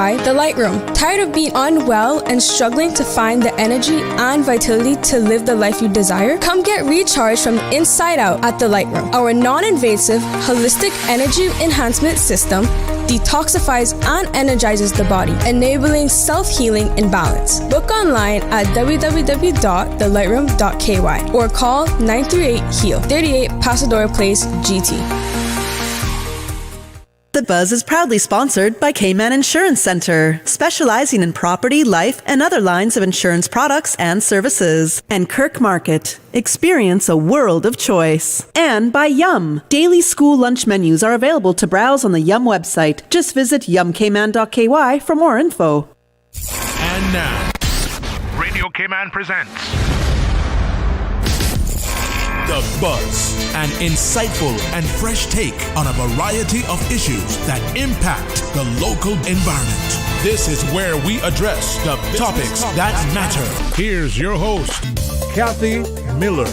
by The Light Room. Tired of being unwell and struggling to find the energy and vitality to live the life you desire? Come get recharged from the inside out at The Light Room. Our non-invasive, holistic energy enhancement system detoxifies and energizes the body, enabling self-healing and balance. Book online at www.thelightroom.ky or call 938-HEAL, 38 Pasadora Place, GT. The Buzz is proudly sponsored by Cayman Insurance Center, specializing in property, life, and other lines of insurance products and services. And Kirk Market. Experience a world of choice. And by Yum. Daily school lunch menus are available to browse on the Yum website. Just visit yumcayman.ky for more info. And now, Radio Cayman presents The Buzz, an insightful and fresh take on a variety of issues that impact the local environment. This is where we address the topics that matter. Here's your host, Kathy Miller.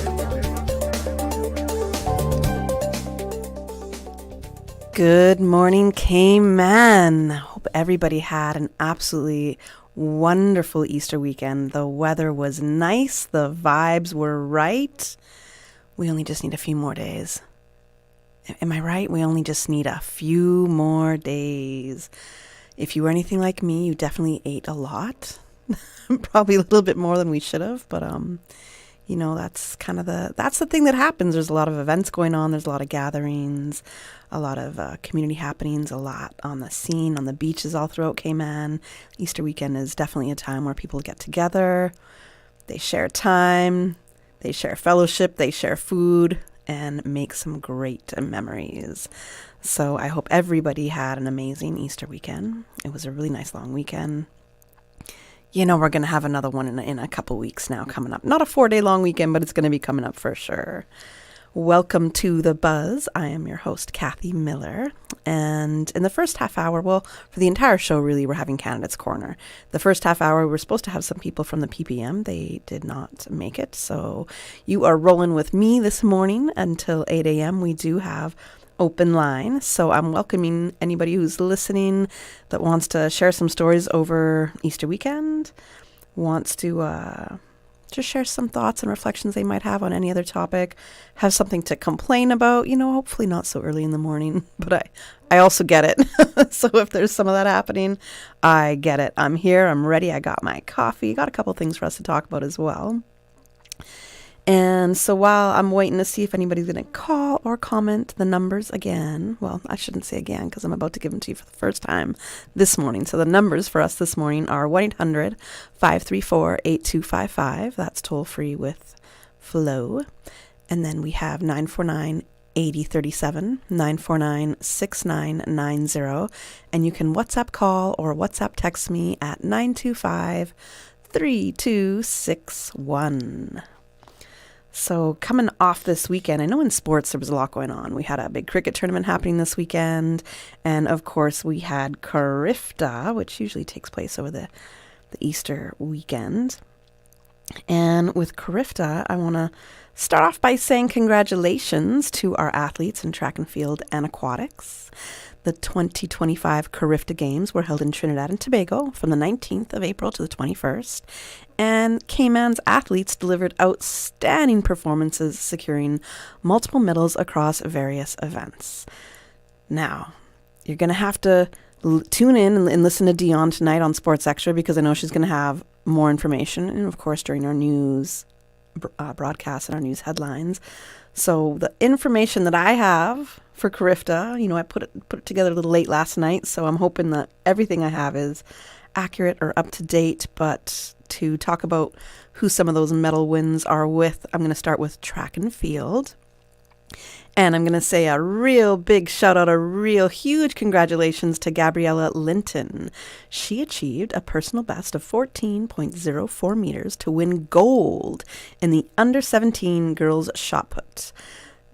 Good morning, Cayman. Hope everybody had an absolutely wonderful Easter weekend. The weather was nice. The vibes were right. We only just need a few more days. Am I right? We only just need a few more days. If you were anything like me, you definitely ate a lot. Probably a little bit more than we should have, but you know, that's the thing that happens. There's a lot of events going on. There's a lot of gatherings, a lot of community happenings, a lot on the scene, on the beaches all throughout Cayman. Easter weekend is definitely a time where people get together. They share time. They share fellowship, they share food, and make some great memories. So I hope everybody had an amazing Easter weekend. It was a really nice long weekend. You know, we're going to have another one in a couple weeks now coming up. Not a 4-day long weekend, but it's going to be coming up for sure. Welcome to The Buzz. I am your host, Kathy Miller. And in the first half hour, well, for the entire show, really, we're having Candidates Corner. The first half hour, we were supposed to have some people from the PPM. They did not make it. So you are rolling with me this morning until 8 a.m. We do have open line. So I'm welcoming anybody who's listening that wants to share some stories over Easter weekend, wants to just share some thoughts and reflections they might have on any other topic, have something to complain about, you know, hopefully not so early in the morning, but I also get it. So if there's some of that happening, I get it. I'm here, I'm ready, I got my coffee, got a couple things for us to talk about as well. And so while I'm waiting to see if anybody's going to call or comment, the numbers again, well, I shouldn't say again because I'm about to give them to you for the first time this morning. So the numbers for us this morning are 1-800-534-8255. That's toll free with Flow. And then we have 949-8037, 949-6990. And you can WhatsApp call or WhatsApp text me at 925-3261. So coming off this weekend, I know in sports there was a lot going on. We had a big cricket tournament happening this weekend. And of course we had CARIFTA, which usually takes place over the Easter weekend. And with CARIFTA, I want to start off by saying congratulations to our athletes in track and field and aquatics. The 2025 CARIFTA Games were held in Trinidad and Tobago from the 19th of April to the 21st. And Cayman's athletes delivered outstanding performances, securing multiple medals across various events. Now, you're going to have to tune in and listen to Dion tonight on Sports Extra because I know she's going to have more information. And of course, during our news broadcast and our news headlines. So the information that I have for CARIFTA, you know, I put it together a little late last night, so I'm hoping that everything I have is accurate or up to date. But to talk about who some of those medal wins are with, I'm going to start with track and field. And I'm going to say a real big shout out, a real huge congratulations to Gabriella Linton. She achieved a personal best of 14.04 meters to win gold in the under 17 girls shot put.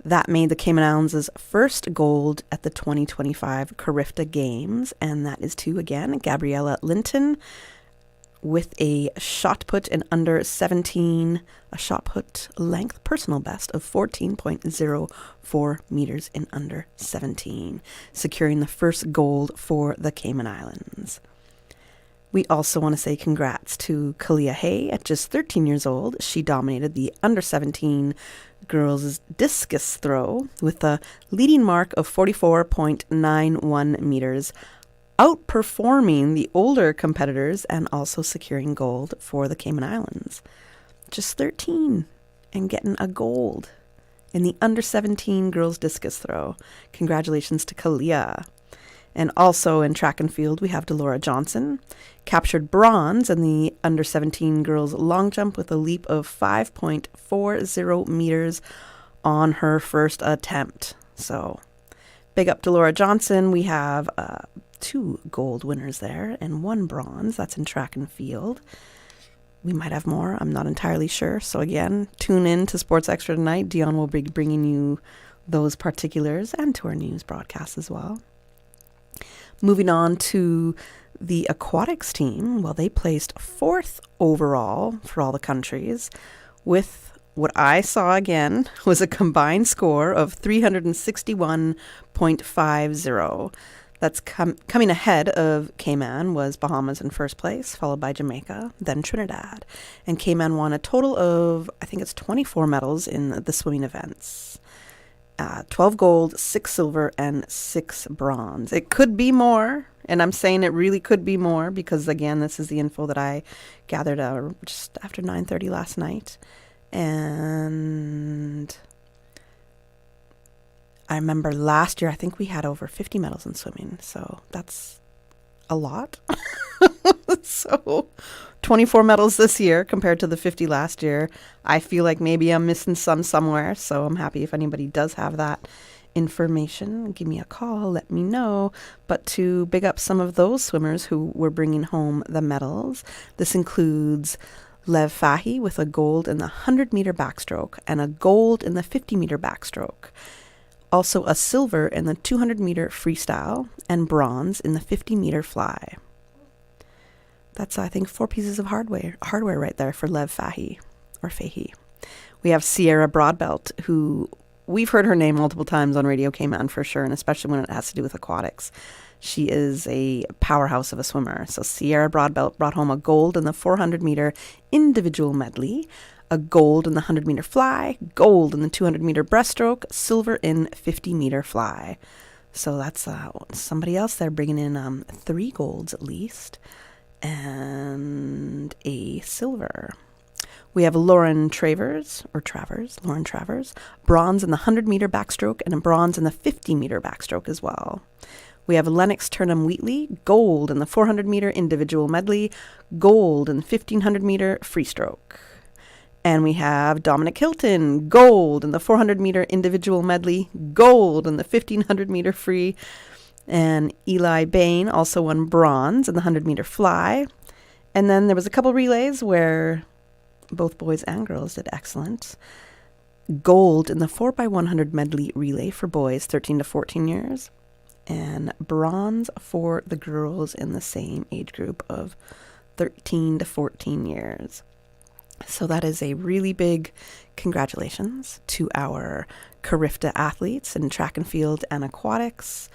That made the Cayman Islands' first gold at the 2025 CARIFTA Games. And that is to, again, Gabriella Linton with a shot put in under 17, a shot put length personal best of 14.04 meters in under 17, securing the first gold for the Cayman Islands. We also want to say congrats to Kalia Hay at just 13 years old. She dominated the under-17 girls' discus throw with a leading mark of 44.91 meters, outperforming the older competitors and also securing gold for the Cayman Islands. Just 13 and getting a gold in the under-17 girls' discus throw. Congratulations to Kalia. And also in track and field, we have Delora Johnson, captured bronze in the under-17 girls long jump with a leap of 5.40 meters on her first attempt. So big up Delora Johnson. We have 2 gold winners there and 1 bronze. That's in track and field. We might have more. I'm not entirely sure. So again, tune in to Sports Extra tonight. Dion will be bringing you those particulars and to our news broadcast as well. Moving on to the aquatics team, well, they placed 4th overall for all the countries with what I saw again was a combined score of 361.50. That's coming ahead of Cayman was Bahamas in first place, followed by Jamaica, then Trinidad. And Cayman won a total of, I think it's 24 medals in the swimming events. 12 gold, 6 silver, and 6 bronze. It could be more, and I'm saying it really could be more because, again, this is the info that I gathered just after 9:30 last night. And I remember last year, I think we had over 50 medals in swimming, so that's a lot. So 24 medals this year compared to the 50 last year. I feel like maybe I'm missing some somewhere, so I'm happy if anybody does have that information. Give me a call, let me know. But to big up some of those swimmers who were bringing home the medals, this includes Lev Fahy with a gold in the 100-meter backstroke and a gold in the 50-meter backstroke. Also a silver in the 200-meter freestyle and bronze in the 50-meter fly. That's, I think, 4 pieces of hardware right there for Lev Fahy, or Fahy. We have Sierra Broadbelt, who we've heard her name multiple times on Radio Cayman for sure, and especially when it has to do with aquatics. She is a powerhouse of a swimmer. So Sierra Broadbelt brought home a gold in the 400-meter individual medley, a gold in the 100-meter fly, gold in the 200-meter breaststroke, silver in 50-meter fly. So that's somebody else there bringing in 3 golds at least, and a silver. We have Lauren Travers, bronze in the 100-meter backstroke and a bronze in the 50-meter backstroke as well. We have Lennox Turnham-Wheatley, gold in the 400-meter individual medley, gold in the 1,500-meter freestroke. And we have Dominic Hilton, gold in the 400-meter individual medley, gold in the 1,500-meter free. And Eli Bain also won bronze in the 100-meter fly. And then there was a couple relays where both boys and girls did excellent. Gold in the 4x100 medley relay for boys 13 to 14 years. And bronze for the girls in the same age group of 13 to 14 years. So that is a really big congratulations to our CARIFTA athletes in track and field and aquatics.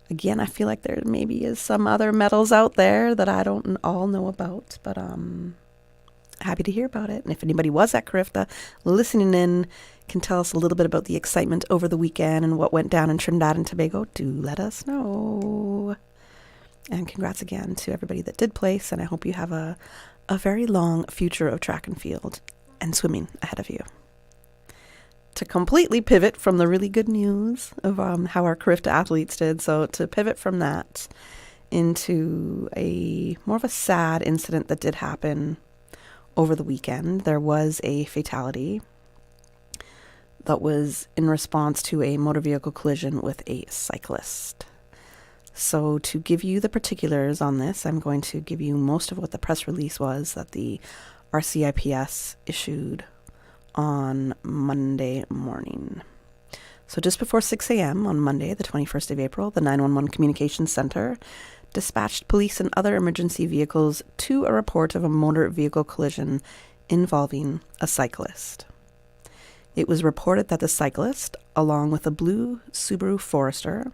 Again, I feel like there maybe is some other medals out there that I don't all know about, but happy to hear about it. And if anybody was at CARIFTA listening in, can tell us a little bit about the excitement over the weekend and what went down in Trinidad and Tobago, do let us know. And congrats again to everybody that did place, and I hope you have a very long future of track and field and swimming ahead of you. To completely pivot from the really good news of how our CARIFTA athletes did, so to pivot from that into a more of a sad incident that did happen over the weekend. There was a fatality that was in response to a motor vehicle collision with a cyclist. So to give you the particulars on this, I'm going to give you most of what the press release was that the RCIPS issued on Monday morning. So just before 6 a.m. on Monday, the 21st of April, the 911 Communications Center dispatched police and other emergency vehicles to a report of a motor vehicle collision involving a cyclist. It was reported that the cyclist, along with a blue Subaru Forester,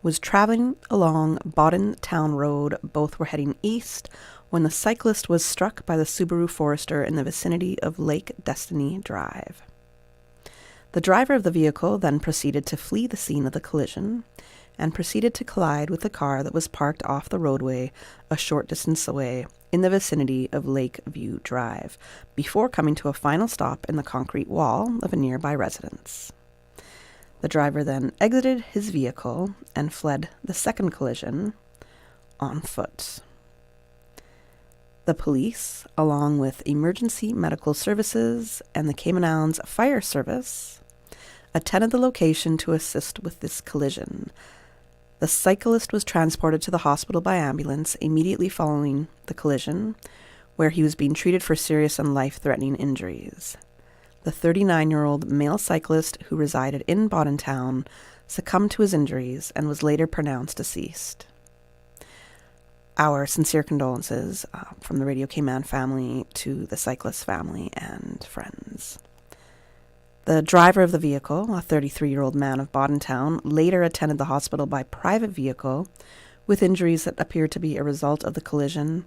was traveling along Bodden Town Road. Both were heading east when the cyclist was struck by the Subaru Forester in the vicinity of Lake Destiny Drive. The driver of the vehicle then proceeded to flee the scene of the collision and proceeded to collide with the car that was parked off the roadway a short distance away in the vicinity of Lakeview Drive, before coming to a final stop in the concrete wall of a nearby residence. The driver then exited his vehicle and fled the second collision on foot. The police, along with emergency medical services and the Cayman Islands Fire Service, attended the location to assist with this collision. The cyclist was transported to the hospital by ambulance immediately following the collision, where he was being treated for serious and life-threatening injuries. The 39-year-old male cyclist who resided in Bodden town succumbed to his injuries and was later pronounced deceased. Our sincere condolences from the Radio Cayman family to the cyclist's family and friends. The driver of the vehicle, a 33-year-old man of Bodden town, later attended the hospital by private vehicle with injuries that appeared to be a result of the collision.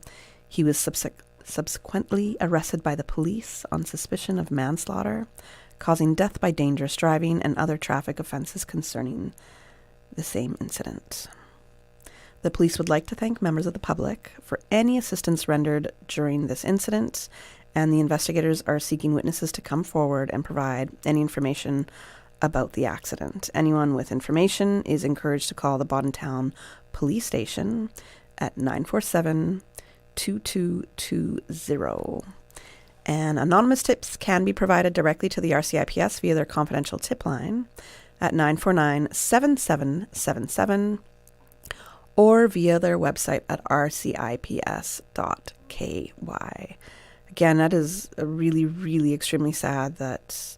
He was subsequently arrested by the police on suspicion of manslaughter, causing death by dangerous driving and other traffic offenses concerning the same incident. The police would like to thank members of the public for any assistance rendered during this incident, and the investigators are seeking witnesses to come forward and provide any information about the accident. Anyone with information is encouraged to call the Bodden Town Police Station at 947-2220. And anonymous tips can be provided directly to the RCIPS via their confidential tip line at 949-7777 or via their website at rcips.ky. Again, that is really, really extremely sad that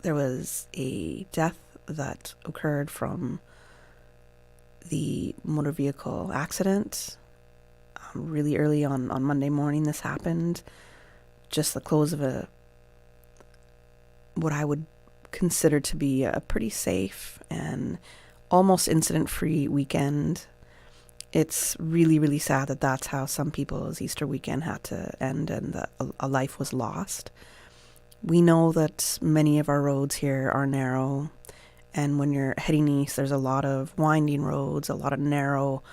there was a death that occurred from the motor vehicle accident. Really early on Monday morning this happened. Just the close of what I would consider to be a pretty safe and almost incident-free weekend. It's really, really sad that that's how some people's Easter weekend had to end and that a life was lost. We know that many of our roads here are narrow, and when you're heading east, there's a lot of winding roads, a lot of narrow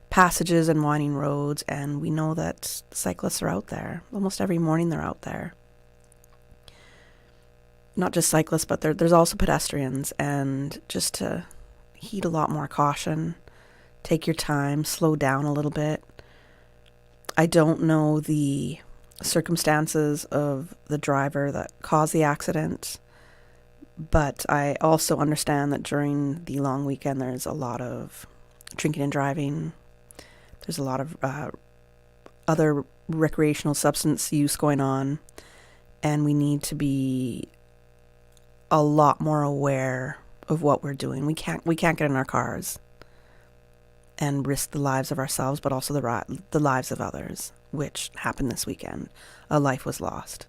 passages and winding roads, and we know that cyclists are out there. Almost every morning they're out there. Not just cyclists, but there's also pedestrians, and just to heed a lot more caution. Take your time, slow down a little bit. I don't know the circumstances of the driver that caused the accident, but I also understand that during the long weekend there's a lot of drinking and driving. There's a lot of other recreational substance use going on, and we need to be a lot more aware of what we're doing. We can't get in our cars and risk the lives of ourselves, but also the lives of others, which happened this weekend. A life was lost.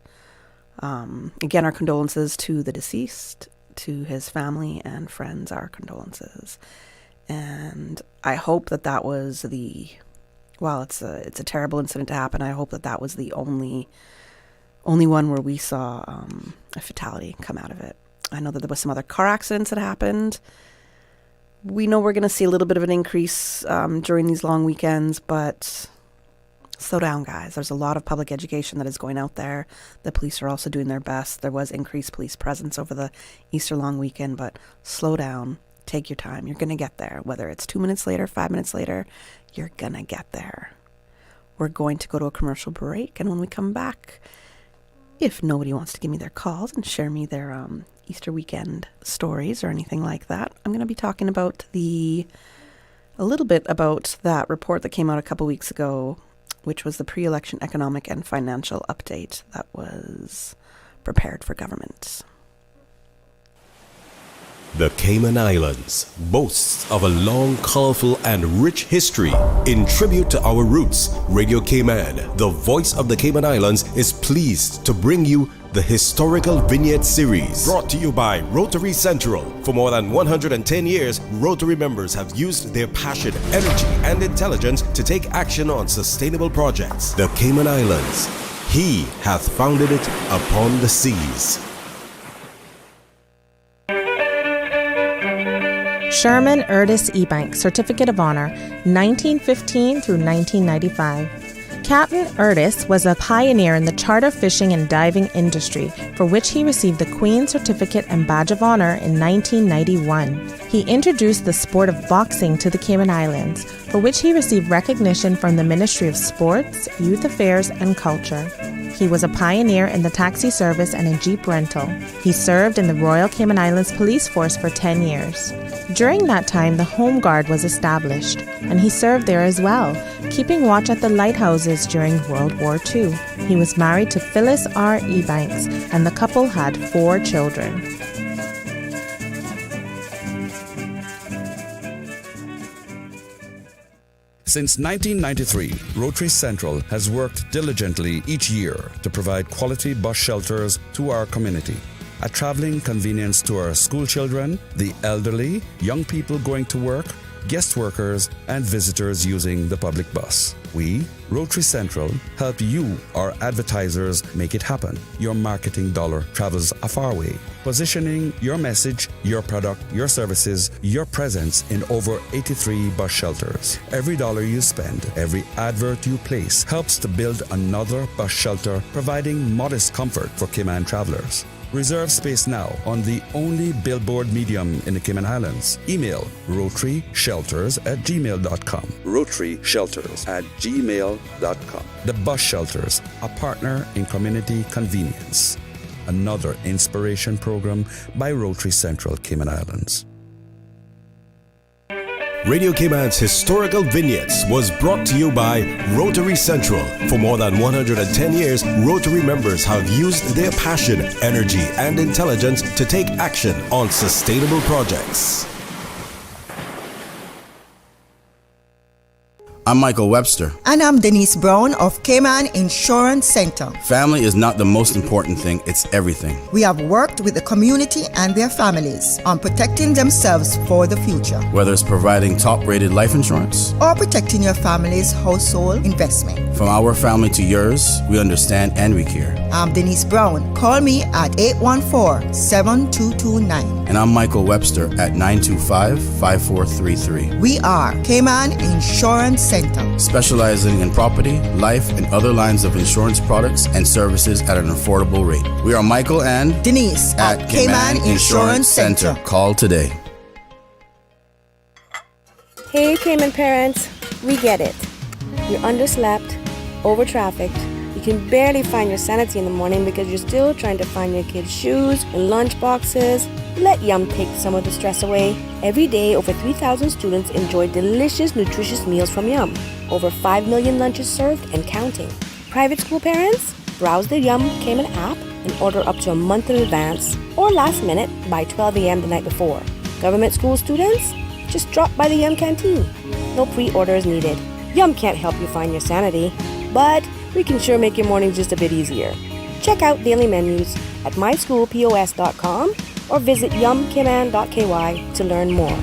Again, our condolences to the deceased, to his family and friends, our condolences. And I hope that was while it's a terrible incident to happen, I hope that was the only one where we saw a fatality come out of it. I know that there was some other car accidents that happened. We know we're going to see a little bit of an increase during these long weekends, but slow down, guys. There's a lot of public education that is going out there. The police are also doing their best. There was increased police presence over the Easter long weekend, but slow down. Take your time. You're going to get there. Whether it's 2 minutes later, 5 minutes later, you're going to get there. We're going to go to a commercial break, and when we come back, if nobody wants to give me their calls and share me their Easter weekend stories or anything like that, I'm going to be talking about a little bit about that report that came out a couple weeks ago, which was the pre-election economic and financial update that was prepared for government. The Cayman Islands boasts of a long, colorful, and rich history. In tribute to our roots, Radio Cayman, the voice of the Cayman Islands, is pleased to bring you the Historical Vignette Series, brought to you by Rotary Central. For more than 110 years, Rotary members have used their passion, energy, and intelligence to take action on sustainable projects. The Cayman Islands, He hath founded it upon the seas. Sherman Erdis Ebank, Certificate of Honor, 1915 through 1995. Captain Erdis was a pioneer in the charter fishing and diving industry, for which he received the Queen's Certificate and Badge of Honor in 1991. He introduced the sport of boxing to the Cayman Islands, for which he received recognition from the Ministry of Sports, Youth Affairs, and Culture. He was a pioneer in the taxi service and in Jeep rental. He served in the Royal Cayman Islands Police Force for 10 years. During that time, the Home Guard was established, and he served there as well, keeping watch at the lighthouses during World War II. He was married to Phyllis R. Ebanks, and the couple had 4 children. Since 1993, Rotary Central has worked diligently each year to provide quality bus shelters to our community. A traveling convenience to our school children, the elderly, young people going to work, guest workers, and visitors using the public bus. We, Rotary Central, help you, our advertisers, make it happen. Your marketing dollar travels a far way, positioning your message, your product, your services, your presence in over 83 bus shelters. Every dollar you spend, every advert you place helps to build another bus shelter, providing modest comfort for Cayman travelers. Reserve space now on the only billboard medium in the Cayman Islands. Email rotaryshelters@gmail.com. rotaryshelters@gmail.com. The Bus Shelters, a partner in community convenience. Another inspiration program by Rotary Central Cayman Islands. Radio Cayman's Historical Vignettes was brought to you by Rotary Central. For more than 110 years, Rotary members have used their passion, energy, and intelligence to take action on sustainable projects. I'm Michael Webster. And I'm Denise Brown of Cayman Insurance Center. Family is not the most important thing, it's everything. We have worked with the community and their families on protecting themselves for the future. Whether it's providing top-rated life insurance or protecting your family's household investment. From our family to yours, we understand and we care. I'm Denise Brown. Call me at 814-7229. And I'm Michael Webster at 925-5433. We are Cayman Insurance Center, specializing in property, life, and other lines of insurance products and services at an affordable rate. We are Michael and Denise at Cayman Insurance Center. Call today. Hey Cayman parents, we get it. You're underslept, over-trafficked. You can barely find your sanity in the morning because you're still trying to find your kids' shoes and lunch boxes. Let Yum take some of the stress away. Every day, over 3,000 students enjoy delicious, nutritious meals from Yum. Over 5 million lunches served and counting. Private school parents, browse the Yum Cayman app and order up to a month in advance or last minute by 12 a.m. the night before. Government school students, just drop by the Yum canteen. No pre-orders needed. Yum can't help you find your sanity, but we can sure make your mornings just a bit easier. Check out daily menus at myschoolpos.com or visit yumcayman.ky to learn more.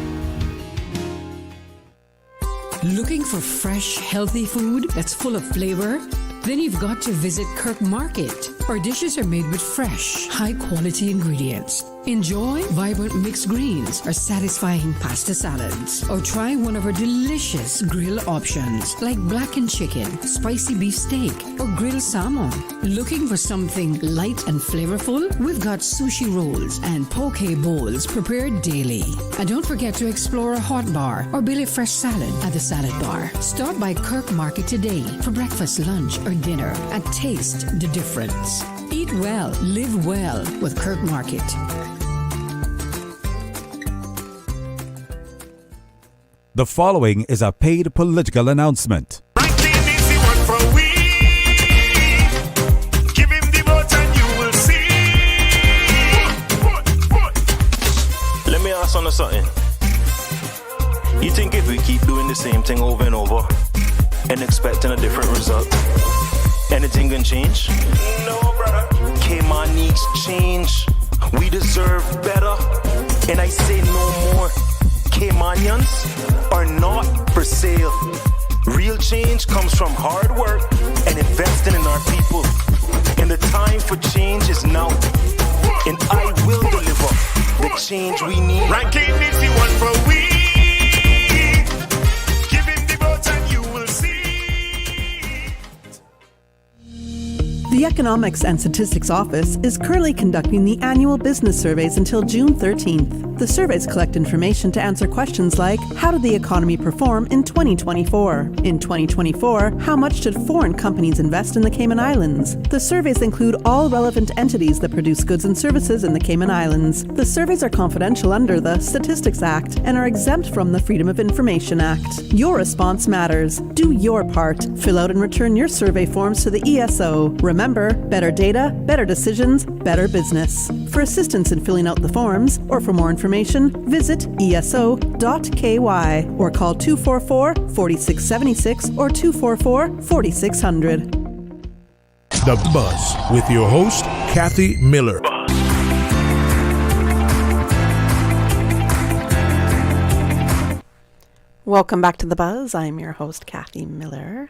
Looking for fresh, healthy food that's full of flavor? Then you've got to visit Kirk Market. Our dishes are made with fresh, high-quality ingredients. Enjoy vibrant mixed greens or satisfying pasta salads. Or try one of our delicious grill options like blackened chicken, spicy beef steak, or grilled salmon. Looking for something light and flavorful? We've got sushi rolls and poke bowls prepared daily. And don't forget to explore a hot bar or Billy Fresh salad at the salad bar. Stop by Kirk Market today for breakfast, lunch, or dinner and taste the difference. Eat well, live well with Kirk Market. The following is a paid political announcement. result. Anything gonna change? No, brother. Cayman needs change. We deserve better. And I say no more. Caymanians are not for sale. Real change comes from hard work and investing in our people. And the time for change is now. And I will deliver the change we need. Ranking is the one for we. Give him the votes and you will see. The Economics and Statistics Office is currently conducting the annual business surveys until June 13th. The surveys collect information to answer questions like, how did the economy perform in 2024? In 2024, how much did foreign companies invest in the Cayman Islands? The surveys include all relevant entities that produce goods and services in the Cayman Islands. The surveys are confidential under the Statistics Act and are exempt from the Freedom of Information Act. Your response matters. Do your part. Fill out and return your survey forms to the ESO. Remember, better data, better decisions, better business. For assistance in filling out the forms, or for more information, visit eso.ky or call 244-4676 or 244-4600. The Buzz with your host, Kathy Miller. Welcome back to The Buzz. I'm your host, Kathy Miller.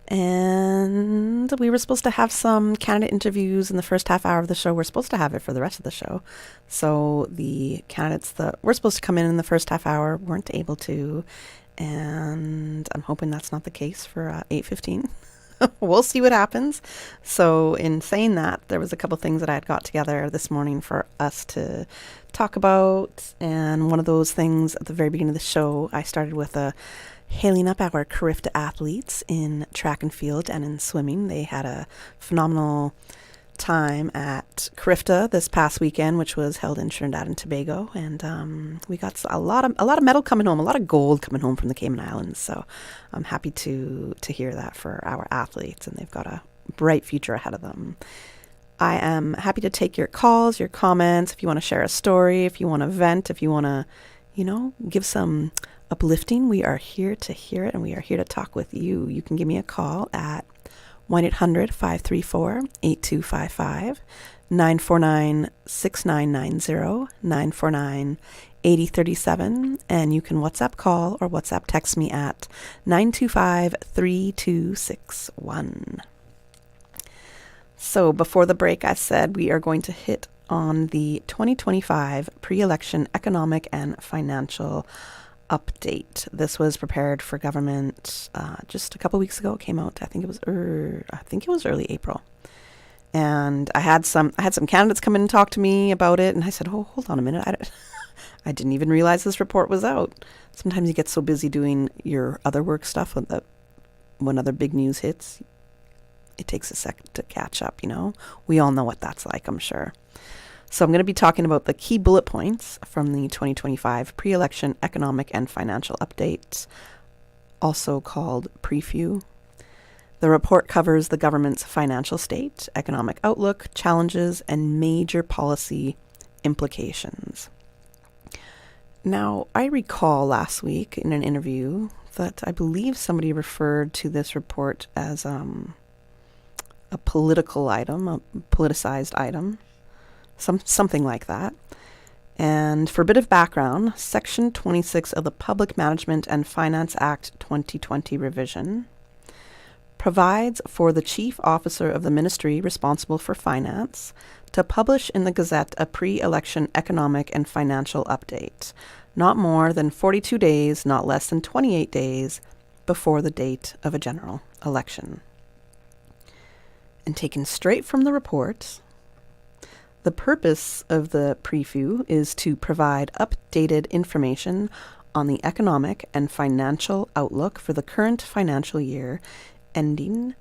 And we were supposed to have some candidate interviews in the first half hour of the show. We're supposed to have it for the rest of the show. So the candidates that were supposed to come in the first half hour weren't able to. And I'm hoping that's not the case for 8:15. We'll see what happens. So in saying that, there was a couple things that I had got together this morning for us to talk about. And one of those things at the very beginning of the show, I started with hailing up our CARIFTA athletes in track and field and in swimming. They had a phenomenal time at CARIFTA this past weekend, which was held in Trinidad and Tobago, and we got a lot of medal coming home, a lot of gold coming home from the Cayman Islands. So I'm happy to hear that for our athletes, and they've got a bright future ahead of them. I am happy to take your calls, your comments, if you want to share a story, if you want to vent, if you want to, give some uplifting. We are here to hear it, and we are here to talk with you. You can give me a call at 1-800-534-8255, 949-6990, 949-8037, and you can WhatsApp call or WhatsApp text me at 925-3261. So before the break, I said we are going to hit on the 2025 pre-election economic and financial update. This was prepared for government just a couple weeks ago. It came out. I think it was early April, and I had some candidates come in and talk to me about it, and I said, "Oh, hold on a minute. I didn't even realize this report was out." Sometimes you get so busy doing your other work stuff when other big news hits, it takes a second to catch up. We all know what that's like, I'm sure. So I'm going to be talking about the key bullet points from the 2025 pre-election economic and financial update, also called Preview. The report covers the government's financial state, economic outlook, challenges, and major policy implications. Now, I recall last week in an interview that I believe somebody referred to this report as a political item, a politicized item. Something like that. And for a bit of background, Section 26 of the Public Management and Finance Act 2020 revision provides for the chief officer of the ministry responsible for finance to publish in the Gazette a pre-election economic and financial update, not more than 42 days, not less than 28 days before the date of a general election. And taken straight from the report, the purpose of the preview is to provide updated information on the economic and financial outlook for the current financial year ending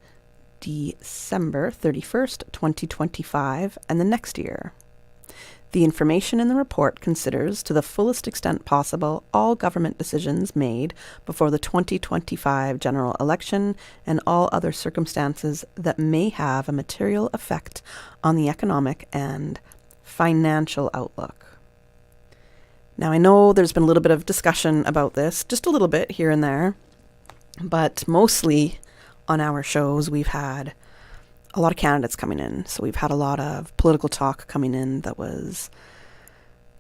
December 31st, 2025, and the next year. The information in the report considers, to the fullest extent possible, all government decisions made before the 2025 general election and all other circumstances that may have a material effect on the economic and financial outlook. Now, I know there's been a little bit of discussion about this, just a little bit here and there, but mostly on our shows, we've had a lot of candidates coming in. So we've had a lot of political talk coming in that was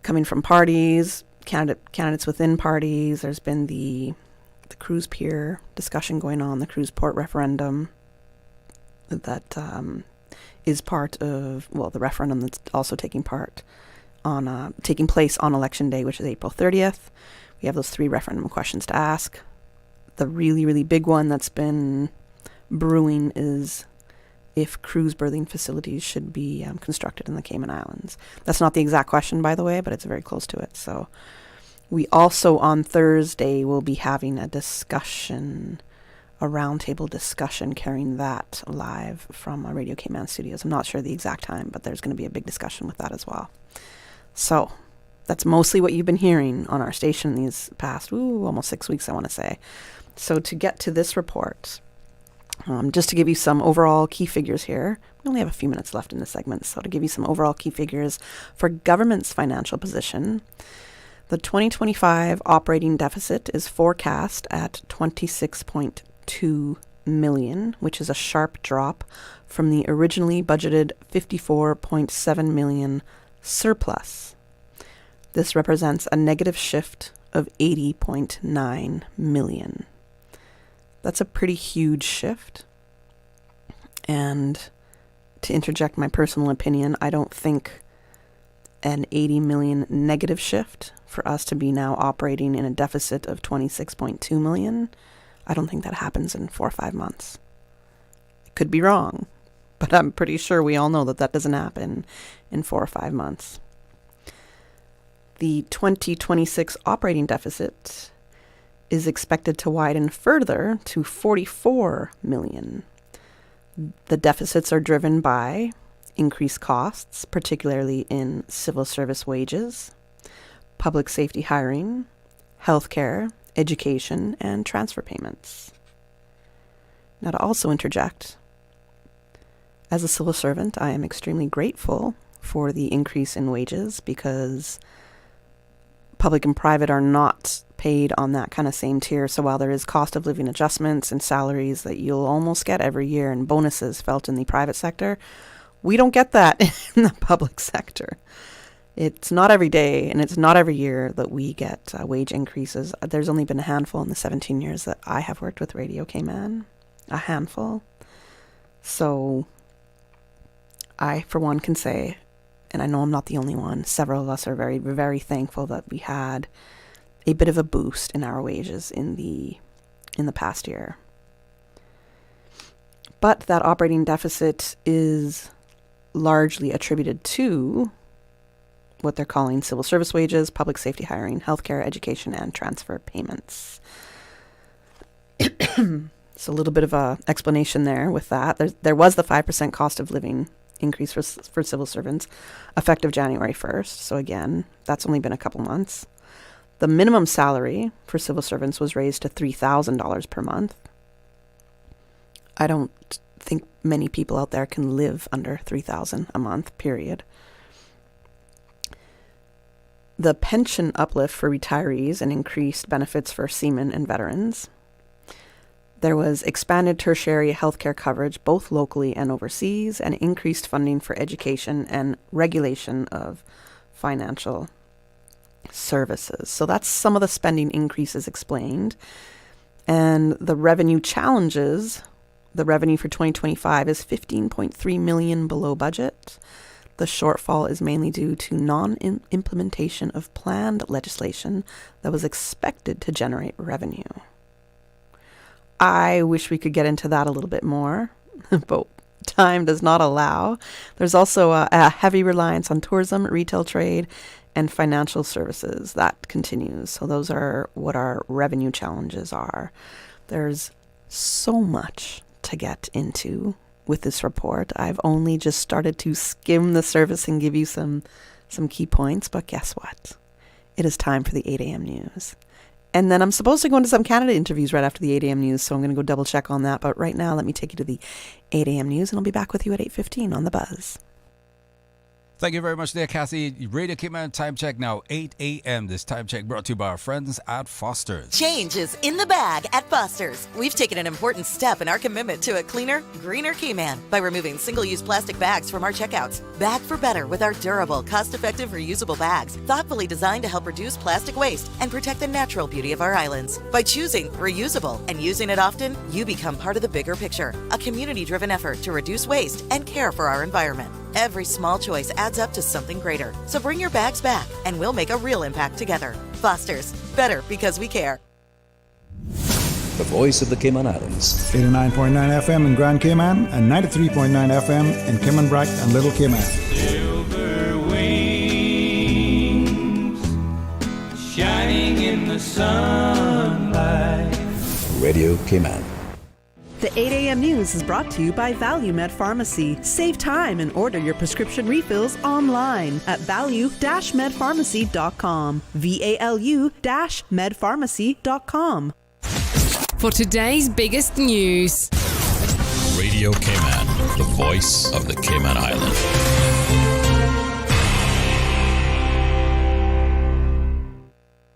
coming from parties, candidates within parties. There's been the cruise pier discussion going on, the cruise port referendum that is part of, well, the referendum that's also taking place on Election Day, which is April 30th. We have those 3 referendum questions to ask. The really, really big one that's been brewing is if cruise berthing facilities should be constructed in the Cayman Islands. That's not the exact question, by the way, but it's very close to it. So we also on Thursday will be having a discussion, a roundtable discussion, carrying that live from Radio Cayman Studios. I'm not sure the exact time, but there's going to be a big discussion with that as well. So that's mostly what you've been hearing on our station these past, almost 6 weeks, I want to say. So to get to this report, just to give you some overall key figures here, we only have a few minutes left in this segment, so to give you some overall key figures for government's financial position, the 2025 operating deficit is forecast at $26.2 million, which is a sharp drop from the originally budgeted $54.7 million surplus. This represents a negative shift of $80.9 million. That's a pretty huge shift. And to interject my personal opinion, I don't think an $80 million negative shift for us to be now operating in a deficit of $26.2 million, I don't think that happens in 4 or 5 months. I could be wrong, but I'm pretty sure we all know that that doesn't happen in 4 or 5 months. The 2026 operating deficit is expected to widen further to $44 million. The deficits are driven by increased costs, particularly in civil service wages, public safety hiring, healthcare, education, and transfer payments. Now, to also interject, as a civil servant, I am extremely grateful for the increase in wages because public and private are not paid on that kind of same tier. So while there is cost of living adjustments and salaries that you'll almost get every year and bonuses felt in the private sector, we don't get that in the public sector. It's not every day and it's not every year that we get wage increases. There's only been a handful in the 17 years that I have worked with Radio Cayman. A handful. So I, for one, can say, and I know I'm not the only one, several of us are very, very thankful that we had a bit of a boost in our wages in the past year. But that operating deficit is largely attributed to what they're calling civil service wages, public safety hiring, healthcare, education, and transfer payments. So a little bit of a explanation there with that. There was the 5% cost of living increase for civil servants effective January 1st. So again, that's only been a couple months. The minimum salary for civil servants was raised to $3,000 per month. I don't think many people out there can live under $3,000 a month, period. The pension uplift for retirees and increased benefits for seamen and veterans. There was expanded tertiary healthcare coverage both locally and overseas, and increased funding for education and regulation of financial services. So that's some of the spending increases explained. And the revenue challenges, the revenue for 2025 is $15.3 million below budget. The shortfall is mainly due to non-implementation of planned legislation that was expected to generate revenue. I wish we could get into that a little bit more, but time does not allow. There's also a heavy reliance on tourism, retail trade, and financial services. That continues. So those are what our revenue challenges are. There's so much to get into with this report. I've only just started to skim the surface and give you some key points, but guess what? It is time for the 8 a.m. news. And then I'm supposed to go into some candidate interviews right after the 8 a.m. news, so I'm going to go double check on that. But right now, let me take you to the 8 a.m. news, and I'll be back with you at 8:15 on The Buzz. Thank you very much there, Cassie. Radio Cayman time check now, 8 a.m. This time check brought to you by our friends at Foster's. Change is in the bag at Foster's. We've taken an important step in our commitment to a cleaner, greener Cayman by removing single-use plastic bags from our checkouts. Bag for better with our durable, cost-effective, reusable bags, thoughtfully designed to help reduce plastic waste and protect the natural beauty of our islands. By choosing reusable and using it often, you become part of the bigger picture, a community-driven effort to reduce waste and care for our environment. Every small choice adds up to something greater. So bring your bags back, and we'll make a real impact together. Foster's. Better because we care. The voice of the Cayman Islands. 89.9 FM in Grand Cayman and 93.9 FM in Cayman Brac and Little Cayman. Silver wings shining in the sunlight. Radio Cayman. The 8 a.m. news is brought to you by ValueMed Pharmacy. Save time and order your prescription refills online at value-medpharmacy.com. VALU-medpharmacy.com. For today's biggest news. Radio Cayman, the voice of the Cayman Islands.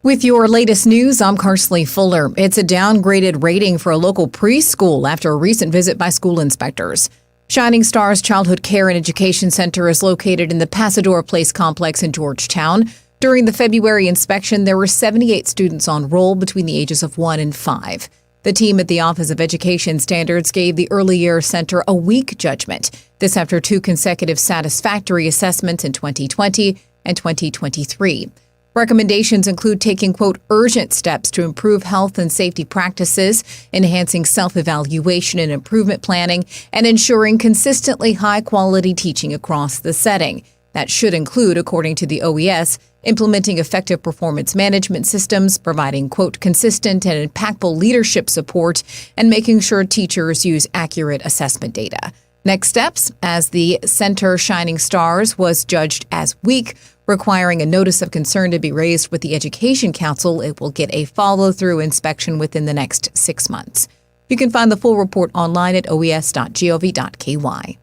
With your latest news, I'm Carsley Fuller. It's a downgraded rating for a local preschool after a recent visit by school inspectors. Shining Stars Childhood Care and Education Center is located in the Pasadora Place complex in Georgetown. During the February inspection, there were 78 students on roll between the ages of 1 and 5. The team at the Office of Education Standards gave the Early Years Center a weak judgment. This after 2 consecutive satisfactory assessments in 2020 and 2023. Recommendations include taking, quote, urgent steps to improve health and safety practices, enhancing self-evaluation and improvement planning, and ensuring consistently high-quality teaching across the setting. That should include, according to the OES, implementing effective performance management systems, providing, quote, consistent and impactful leadership support, and making sure teachers use accurate assessment data. Next steps, as the Center Shining Stars was judged as weak, requiring a notice of concern to be raised with the Education Council, it will get a follow-through inspection within the next 6 months. You can find the full report online at oes.gov.ky.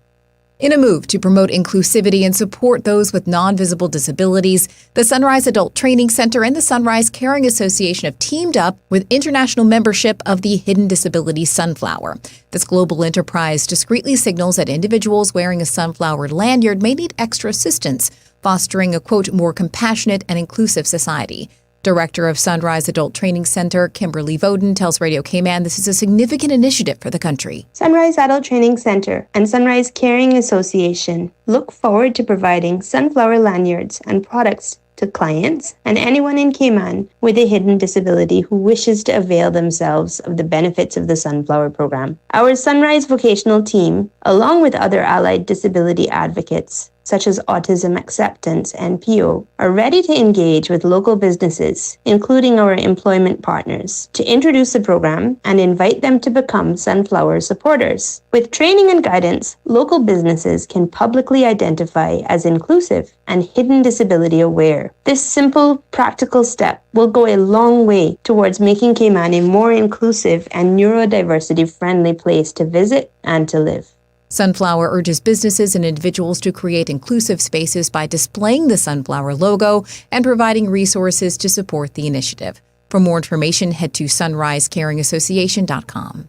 In a move to promote inclusivity and support those with non-visible disabilities, the Sunrise Adult Training Center and the Sunrise Caring Association have teamed up with international membership of the Hidden Disability Sunflower. This global enterprise discreetly signals that individuals wearing a sunflower lanyard may need extra assistance, fostering a, quote, more compassionate and inclusive society. Director of Sunrise Adult Training Center, Kimberly Bodden, tells Radio Cayman this is a significant initiative for the country. Sunrise Adult Training Center and Sunrise Caring Association look forward to providing sunflower lanyards and products to clients and anyone in Cayman with a hidden disability who wishes to avail themselves of the benefits of the Sunflower Program. Our Sunrise Vocational Team, along with other allied disability advocates, such as Autism Acceptance NPO, are ready to engage with local businesses, including our employment partners, to introduce the program and invite them to become Sunflower supporters. With training and guidance, local businesses can publicly identify as inclusive and hidden disability aware. This simple, practical step will go a long way towards making Cayman a more inclusive and neurodiversity-friendly place to visit and to live. Sunflower urges businesses and individuals to create inclusive spaces by displaying the Sunflower logo and providing resources to support the initiative. For more information, head to sunrisecaringassociation.com.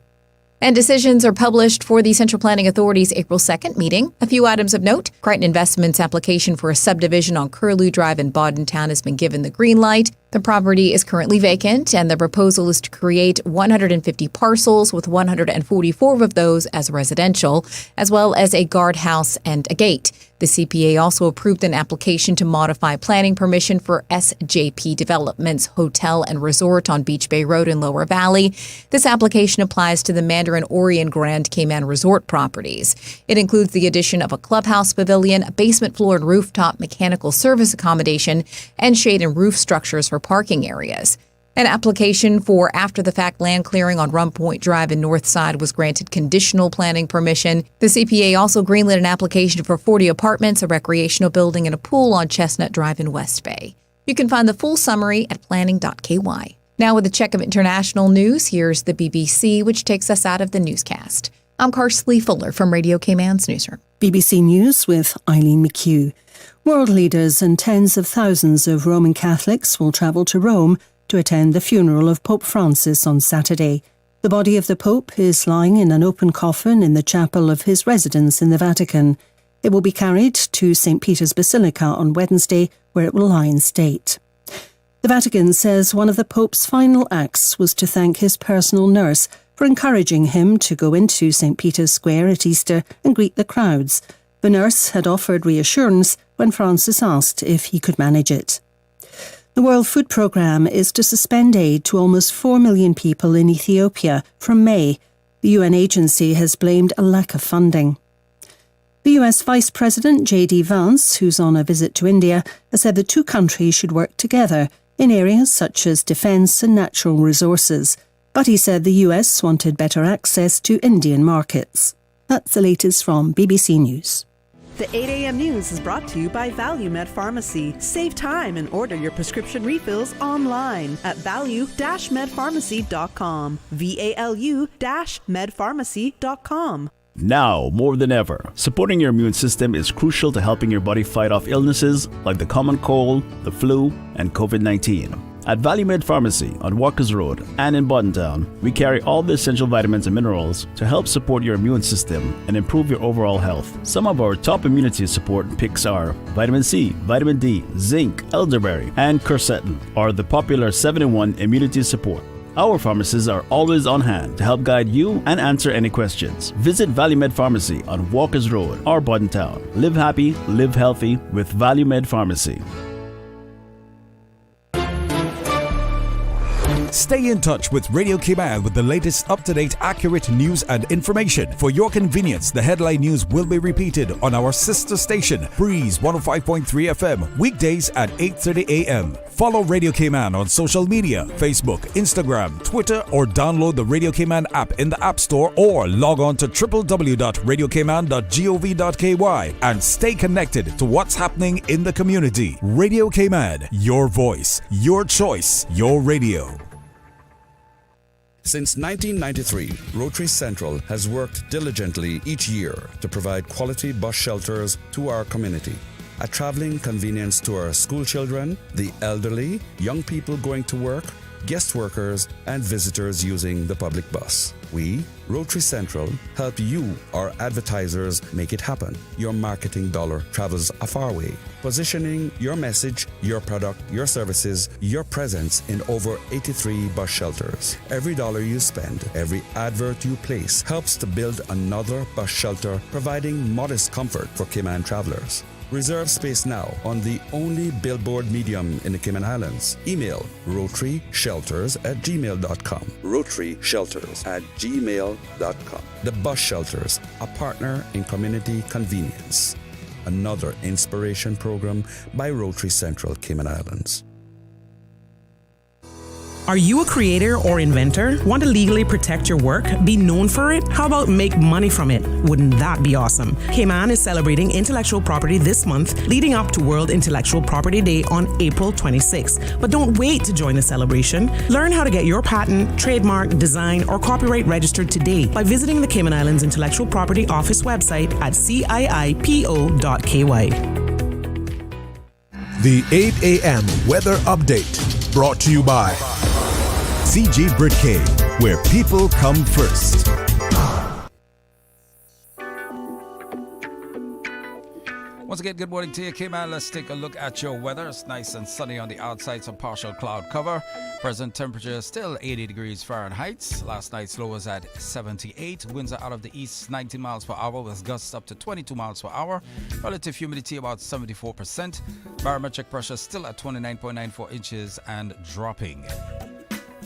And decisions are published for the Central Planning Authority's April 2nd meeting. A few items of note. Crichton Investments' application for a subdivision on Curlew Drive in Boddentown has been given the green light. The property is currently vacant, and the proposal is to create 150 parcels, with 144 of those as residential, as well as a guardhouse and a gate. The CPA also approved an application to modify planning permission for SJP Development's Hotel and Resort on Beach Bay Road in Lower Valley. This application applies to the Mandarin Orient Grand Cayman Resort properties. It includes the addition of a clubhouse pavilion, a basement floor and rooftop mechanical service accommodation, and shade and roof structures for parking areas. An application for after-the-fact land clearing on Rum Point Drive in Northside was granted conditional planning permission. The CPA also greenlit an application for 40 apartments, a recreational building, and a pool on Chestnut Drive in West Bay. You can find the full summary at planning.ky. Now with a check of international news, here's the BBC, which takes us out of the newscast. I'm Carsley Fuller from Radio Cayman's Newsroom. BBC News with Eileen McHugh. World leaders and tens of thousands of Roman Catholics will travel to Rome to attend the funeral of Pope Francis on Saturday. The body of the Pope is lying in an open coffin in the chapel of his residence in the Vatican. It will be carried to St. Peter's Basilica on Wednesday, where it will lie in state. The Vatican says one of the Pope's final acts was to thank his personal nurse for encouraging him to go into St. Peter's Square at Easter and greet the crowds. The nurse had offered reassurance when Francis asked if he could manage it. The World Food Programme is to suspend aid to almost 4 million people in Ethiopia from May. The UN agency has blamed a lack of funding. The US Vice President J.D. Vance, who's on a visit to India, has said the two countries should work together in areas such as defence and natural resources. But he said the US wanted better access to Indian markets. That's the latest from BBC News. The 8 a.m. news is brought to you by ValueMed Pharmacy. Save time and order your prescription refills online at value-medpharmacy.com. VALU-medpharmacy.com. Now, more than ever, supporting your immune system is crucial to helping your body fight off illnesses like the common cold, the flu, and COVID-19. At ValueMed Pharmacy on Walkers Road and in Bodden, we carry all the essential vitamins and minerals to help support your immune system and improve your overall health. Some of our top immunity support picks are vitamin C, vitamin D, zinc, elderberry, and quercetin, or the popular 7-in-1 immunity support. Our pharmacists are always on hand to help guide you and answer any questions. Visit ValueMed Pharmacy on Walkers Road or Bodden. Live happy, live healthy with ValueMed Pharmacy. Stay in touch with Radio Cayman with the latest up-to-date, accurate news and information. For your convenience, the headline news will be repeated on our sister station, Breeze 105.3 FM, weekdays at 8:30 a.m. Follow Radio Cayman on social media, Facebook, Instagram, Twitter, or download the Radio Cayman app in the App Store or log on to www.radiocayman.gov.ky and stay connected to what's happening in the community. Radio Cayman, your voice, your choice, your radio. Since 1993, Rotary Central has worked diligently each year to provide quality bus shelters to our community. A traveling convenience to our school children, the elderly, young people going to work, guest workers, and visitors using the public bus. We, Rotary Central, help you, our advertisers, make it happen. Your marketing dollar travels a far way. Positioning your message, your product, your services, your presence in over 83 bus shelters. Every dollar you spend, every advert you place helps to build another bus shelter, providing modest comfort for Cayman travelers. Reserve space now on the only billboard medium in the Cayman Islands. Email rotaryshelters@gmail.com. rotaryshelters@gmail.com. The Bus Shelters, a partner in community convenience. Another inspiration program by Rotary Central Cayman Islands. Are you a creator or inventor? Want to legally protect your work? Be known for it? How about make money from it? Wouldn't that be awesome? Cayman is celebrating intellectual property this month, leading up to World Intellectual Property Day on April 26. But don't wait to join the celebration. Learn how to get your patent, trademark, design, or copyright registered today by visiting the Cayman Islands Intellectual Property Office website at ciipo.ky. The 8 a.m. weather update brought to you by CG Britcay, where people come first. Once again, good morning to you, Cayman. Let's take a look at your weather. It's nice and sunny on the outside, some partial cloud cover. Present temperature still 80 degrees Fahrenheit. Last night's low was at 78. Winds are out of the east, 90 miles per hour with gusts up to 22 miles per hour. Relative humidity about 74%. Barometric pressure still at 29.94 inches and dropping.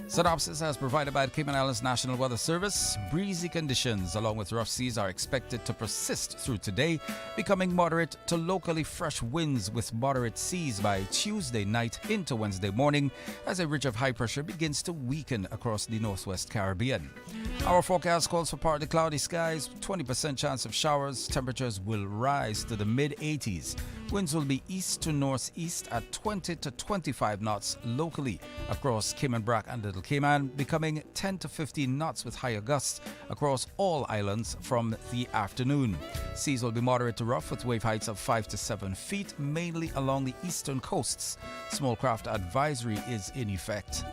Synopsis has provided by the Cayman Islands National Weather Service. Breezy conditions along with rough seas are expected to persist through today, becoming moderate to locally fresh winds with moderate seas by Tuesday night into Wednesday morning as a ridge of high pressure begins to weaken across the Northwest Caribbean. Our forecast calls for partly cloudy skies, 20% chance of showers. Temperatures will rise to the mid-80s. Winds will be east to northeast at 20 to 25 knots locally across Cayman Brac and Little tropical Cayman, becoming 10 to 15 knots with higher gusts across all islands from the afternoon. Seas will be moderate to rough with wave heights of 5 to 7 feet, mainly along the eastern coasts. Small craft advisory is in effect.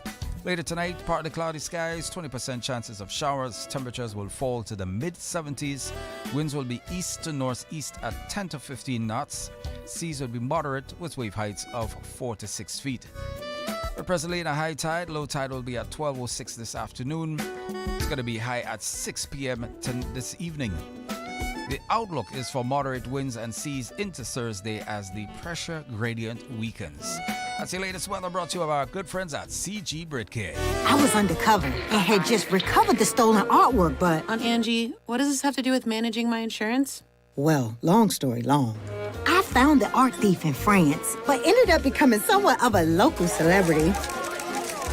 Later tonight, partly cloudy skies, 20% chances of showers. Temperatures will fall to the mid-70s. Winds will be east to northeast at 10 to 15 knots. Seas will be moderate with wave heights of 4 to 6 feet. We're presently in a high tide. Low tide will be at 12:06 this afternoon. It's going to be high at 6 p.m. this evening. The outlook is for moderate winds and seas into Thursday as the pressure gradient weakens. That's the latest weather brought to you by our good friends at CG Britcay. I was undercover and had just recovered the stolen artwork, but... Aunt Angie, what does this have to do with managing my insurance? Well, long story long. I found the art thief in France, but ended up becoming somewhat of a local celebrity.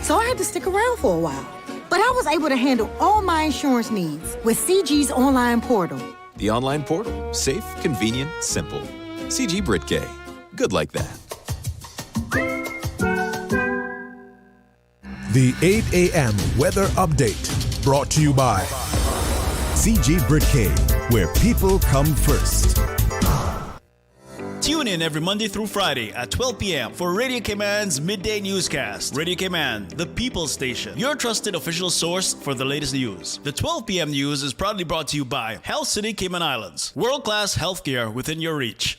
So I had to stick around for a while. But I was able to handle all my insurance needs with CG's online portal. The online portal. Safe, convenient, simple. CG Britcay. Good like that. The 8 a.m. weather update brought to you by CG Britcay, where people come first. Tune in every Monday through Friday at 12 p.m. for Radio Cayman's Midday Newscast. Radio Cayman, the People's Station, your trusted official source for the latest news. The 12 p.m. news is proudly brought to you by Health City Cayman Islands. World-class healthcare within your reach.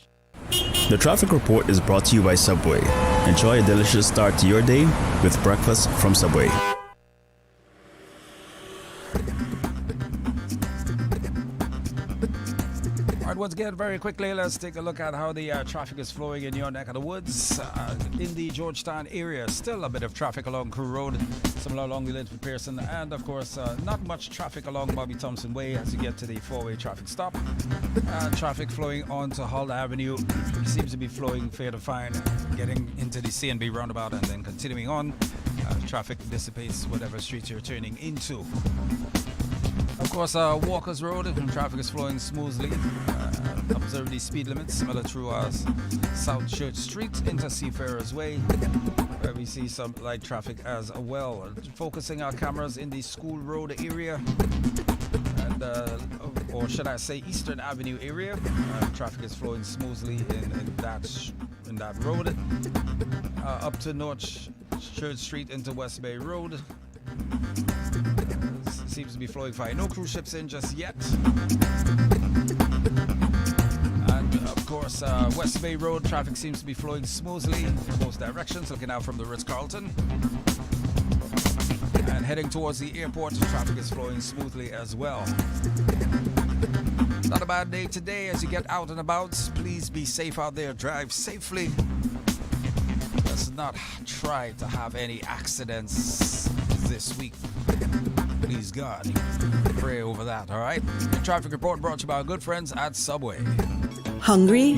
The traffic report is brought to you by Subway. Enjoy a delicious start to your day with breakfast from Subway. All right, once again, very quickly, let's take a look at how the traffic is flowing in your neck of the woods. In the Georgetown area, still a bit of traffic along Crew Road, similar along the Little Pearson, and of course, not much traffic along Bobby Thompson Way as you get to the four-way traffic stop. Traffic flowing onto Hull Avenue seems to be flowing fair to fine, getting into the C&B roundabout and then continuing on. Traffic dissipates whatever streets you're turning into. Of course, Walker's Road, traffic is flowing smoothly. Observe the speed limits, similar through South Church Street into Seafarers Way, where we see some light traffic as well. Focusing our cameras in the School Road area, and or should I say Eastern Avenue area. Traffic is flowing smoothly in that road. Up to North Church Street into West Bay Road. Seems to be flowing fine. No cruise ships in just yet. And of course, West Bay Road traffic seems to be flowing smoothly in both directions, looking out from the Ritz-Carlton. And heading towards the airport, traffic is flowing smoothly as well. Not a bad day today as you get out and about. Please be safe out there. Drive safely. Let's not try to have any accidents this week. Please God, pray over that, all right? The traffic report brought to you by our good friends at Subway. Hungry?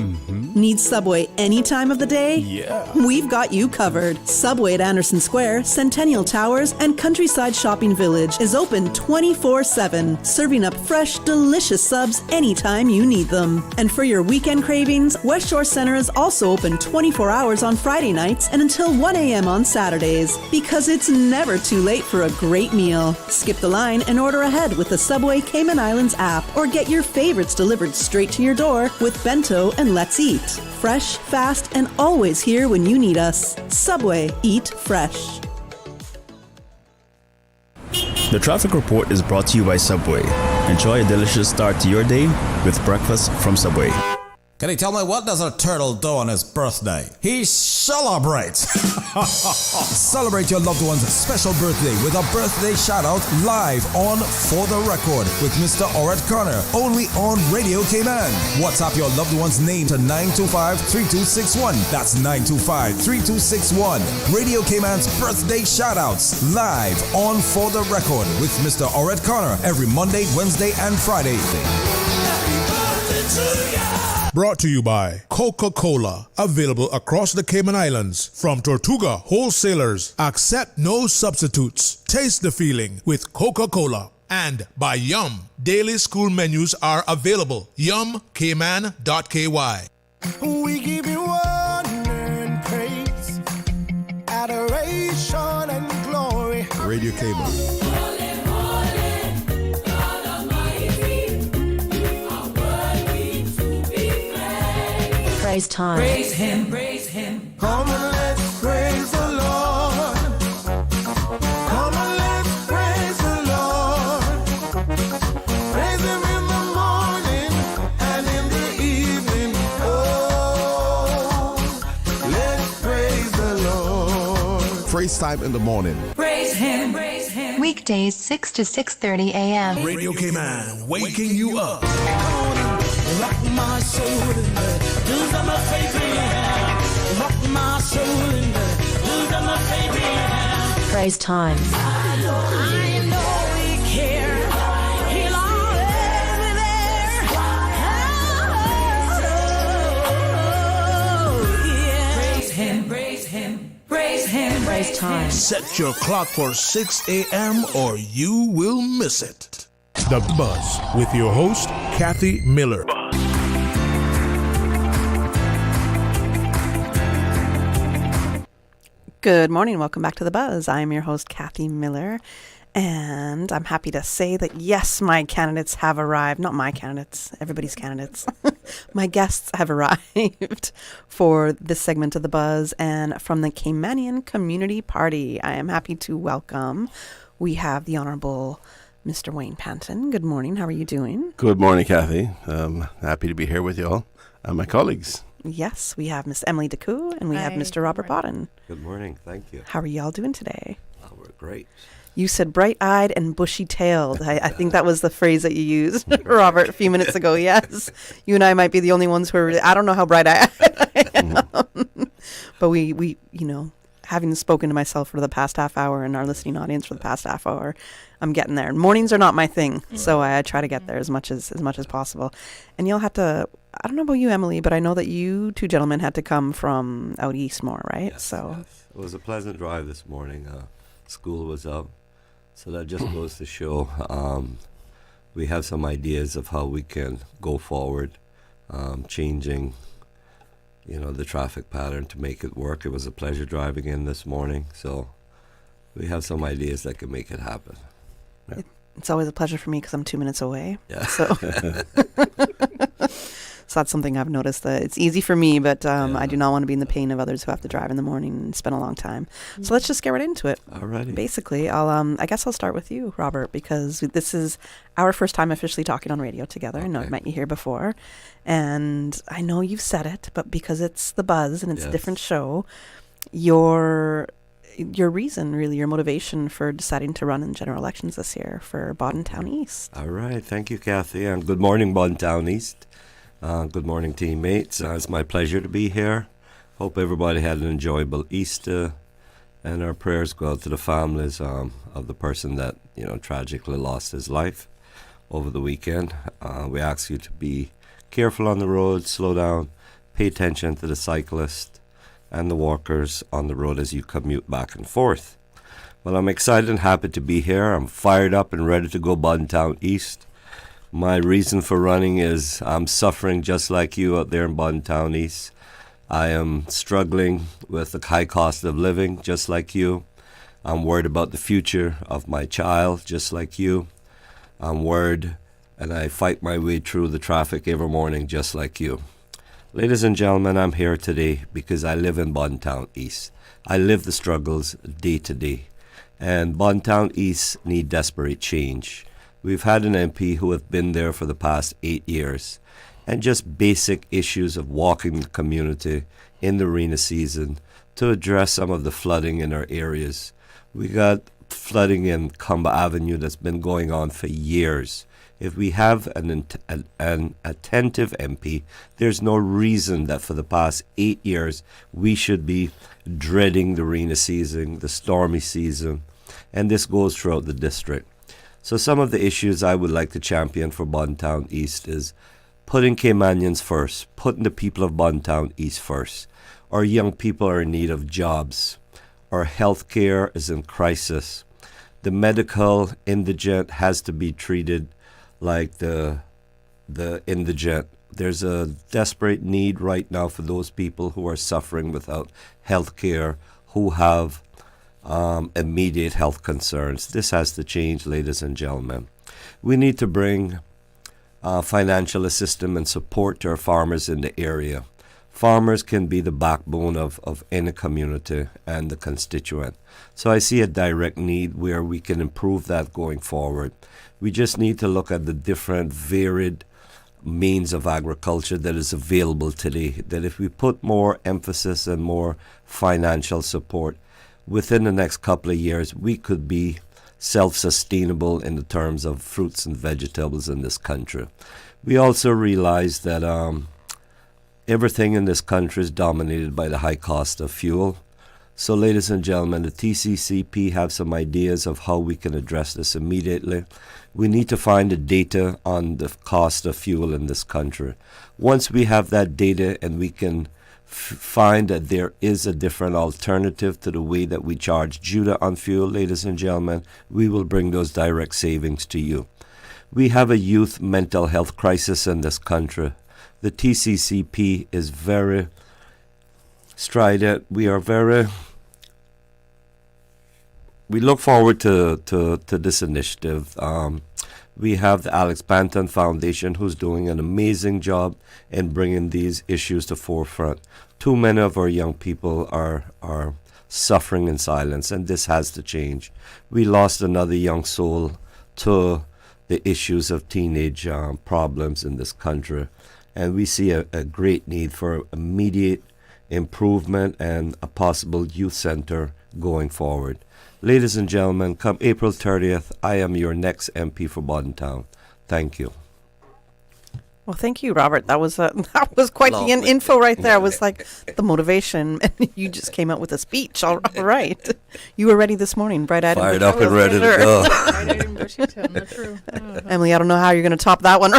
Need Subway any time of the day? Yeah. We've got you covered. Subway at Anderson Square, Centennial Towers, and Countryside Shopping Village is open 24/7, serving up fresh, delicious subs anytime you need them. And for your weekend cravings, West Shore Center is also open 24 hours on Friday nights and until 1 a.m. on Saturdays, because it's never too late for a great meal. Skip the line and order ahead with the Subway Cayman Islands app, or get your favorites delivered straight to your door with Bento and Let's Eat. Fresh, fast, and always here when you need us. Subway, eat fresh. The traffic report is brought to you by Subway. Enjoy a delicious start to your day with breakfast from Subway. Can you tell me what does a turtle do on his birthday? He celebrates! Celebrate your loved one's special birthday with a birthday shout-out live on For the Record with Mr. Oret Connor, only on Radio Cayman. WhatsApp your loved one's name to 925-3261. That's 925-3261. Radio Cayman's birthday shout-outs live on For the Record with Mr. Oret Connor every Monday, Wednesday, and Friday. Happy birthday to ya! Brought to you by Coca-Cola. Available across the Cayman Islands. From Tortuga Wholesalers. Accept no substitutes. Taste the feeling with Coca-Cola. And by Yum. Daily school menus are available. YumCayman.ky. We give you honor and praise, adoration and glory. Radio Cayman. Praise time. Praise him, praise him. Come and let's praise the Lord. Come and let's praise the Lord. Praise him in the morning and in the evening. Oh, let's praise the Lord. Praise time in the morning. Praise him, praise him. Weekdays 6 to 6:30 a.m. Radio Cayman, waking you up. Rock my soul in the blues of my favorite. Rock my soul in the blues of my favorite. Praise time. I know he cares. He'll always be there. Oh, yeah. Praise him, praise him, praise him. Praise time. Set your clock for 6 a.m. or you will miss it. The Buzz with your host, Kathy Miller. Good morning. Welcome back to The Buzz. I'm your host, Kathy Miller, and I'm happy to say that, yes, my candidates have arrived. Not my candidates, everybody's candidates. My guests have arrived for this segment of The Buzz, and from the Caymanian Community Party, I am happy to welcome, we have the Honorable Mr. Wayne Panton. Good morning. How are you doing? Good morning, Kathy. Happy to be here with you all and my colleagues. Yes, we have Miss Emily DeCou and we have Mr. Robert Bodden. Good morning. Thank you. How are y'all doing today? Oh, we're great. You said bright-eyed and bushy-tailed. I think that was the phrase that you used, Robert, a few minutes ago. Yes, you and I might be the only ones who are. I don't know how bright-eyed I am, but we, you know, having spoken to myself for the past half hour and our listening audience for the past half hour, I'm getting there. Mornings are not my thing, so I try to get there as much as possible. And you'll have to. I don't know about you, Emily, but I know that you two gentlemen had to come from out east more, right? Yes, yes. It was a pleasant drive this morning. School was up, so that just goes to show we have some ideas of how we can go forward, changing, the traffic pattern to make it work. It was a pleasure driving in this morning, so we have some ideas that can make it happen. Yeah. It's always a pleasure for me because I'm 2 minutes away. Yeah. So. So that's something I've noticed, that it's easy for me, but I do not want to be in the pain of others who have to drive in the morning and spend a long time. So let's just get right into it. Alrighty. Basically, I guess I'll start with you, Robert, because this is our first time officially talking on radio together. Okay. I know I've met you here before, and I know you've said it, but because it's The Buzz and it's a different show, your reason, really, your motivation for deciding to run in general elections this year for Bodden Town East. All right. Thank you, Kathy, and good morning, Bodden Town East. Good morning, teammates. It's my pleasure to be here. Hope everybody had an enjoyable Easter, and our prayers go out to the families of the person that tragically lost his life over the weekend. We ask you to be careful on the road, slow down, pay attention to the cyclists and the walkers on the road as you commute back and forth. Well, I'm excited and happy to be here. I'm fired up and ready to go Bodden Town East. My reason for running is I'm suffering just like you out there in Bodden Town East. I am struggling with the high cost of living just like you. I'm worried about the future of my child just like you. I'm worried and I fight my way through the traffic every morning just like you. Ladies and gentlemen, I'm here today because I live in Bodden Town East. I live the struggles day to day. And Bodden Town East need desperate change. We've had an MP who have been there for the past 8 years, and just basic issues of walking the community in the rainy season to address some of the flooding in our areas. We got flooding in Comba Avenue that's been going on for years. If we have an attentive MP, there's no reason that for the past 8 years we should be dreading the rainy season, the stormy season, and this goes throughout the district. So some of the issues I would like to champion for Bodden Town East is putting Caymanians first, putting the people of Bodden Town East first. Our young people are in need of jobs. Our health care is in crisis. The medical indigent has to be treated like the indigent. There's a desperate need right now for those people who are suffering without health care, who have immediate health concerns. This has to change, ladies and gentlemen. We need to bring financial assistance and support to our farmers in the area. Farmers can be the backbone of any community and the constituent. So I see a direct need where we can improve that going forward. We just need to look at the different varied means of agriculture that is available today, that if we put more emphasis and more financial support, within the next couple of years, we could be self-sustainable in the terms of fruits and vegetables in this country. We also realize that everything in this country is dominated by the high cost of fuel. So, ladies and gentlemen, the TCCP have some ideas of how we can address this immediately. We need to find the data on the cost of fuel in this country. Once we have that data and we can find that there is a different alternative to the way that we charge duty on fuel, ladies and gentlemen, we will bring those direct savings to you. We have a youth mental health crisis in this country. The TCCP is very strident. We look forward to this initiative. We have the Alex Panton Foundation, who's doing an amazing job in bringing these issues to forefront. Too many of our young people are suffering in silence, and this has to change. We lost another young soul to the issues of teenage problems in this country, and we see a great need for immediate improvement and a possible youth center going forward. Ladies and gentlemen, come April 30th, I am your next MP for Bodden Town. Thank you. Well, thank you, Robert. That was quite the info right there. It was like the motivation, and you just came out with a speech. All right, you were ready this morning, bright-eyed, fired up and ready to go. Emily, I don't know how you're going to top that one.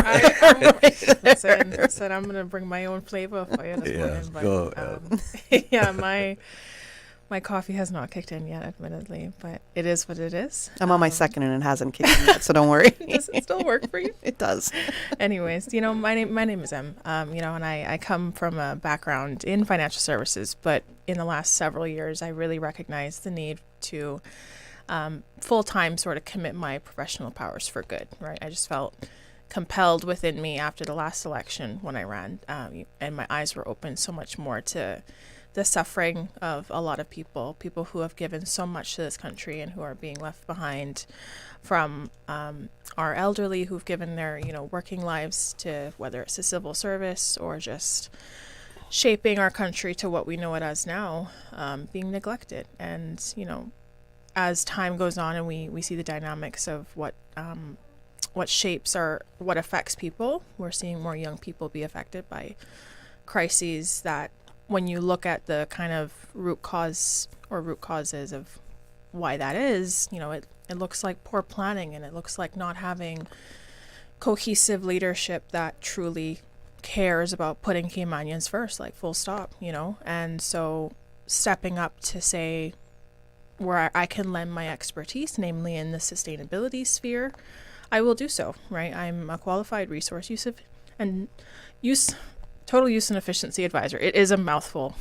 Listen, I'm going to bring my own flavor for you this morning. But, Go. My coffee has not kicked in yet, admittedly, but it is what it is. I'm on my second and it hasn't kicked in yet, so don't worry. Does it still work for you? It does. Anyways, my name is Em, and I come from a background in financial services, but in the last several years, I really recognized the need to full-time sort of commit my professional powers for good, right? I just felt compelled within me after the last election when I ran, and my eyes were open so much more to the suffering of a lot of people who have given so much to this country and who are being left behind, from our elderly who've given their, working lives to whether it's the civil service or just shaping our country to what we know it as now, being neglected. And, as time goes on and we see the dynamics of what affects people, we're seeing more young people be affected by crises that, when you look at the kind of root causes of why that is, it looks like poor planning, and it looks like not having cohesive leadership that truly cares about putting Caymanians first, like full stop, And so stepping up to say where I can lend my expertise, namely in the sustainability sphere, I will do so, right? I'm a qualified resource total use and efficiency advisor. It is a mouthful.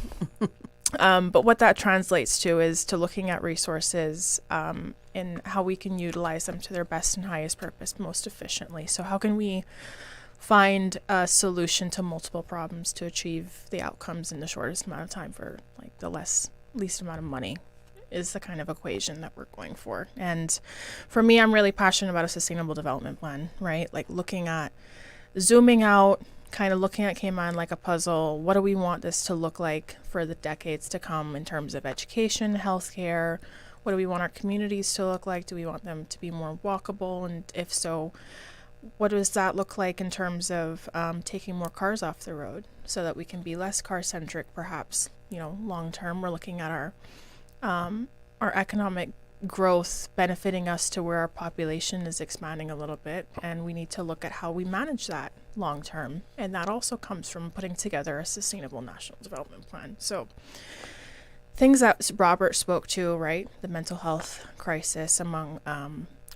But what that translates to is to looking at resources and how we can utilize them to their best and highest purpose most efficiently. So how can we find a solution to multiple problems to achieve the outcomes in the shortest amount of time for like the least amount of money is the kind of equation that we're going for. And for me, I'm really passionate about a sustainable development plan, right? Like looking at zooming out, kind of looking at Cayman like a puzzle. What do we want this to look like for the decades to come in terms of education, healthcare? What do we want our communities to look like? Do we want them to be more walkable? And if so, what does that look like in terms of taking more cars off the road so that we can be less car-centric, perhaps, long term? We're looking at our economic growth benefiting us to where our population is expanding a little bit, and we need to look at how we manage that long term, and that also comes from putting together a sustainable national development plan. So things that Robert spoke to, right, the mental health crisis among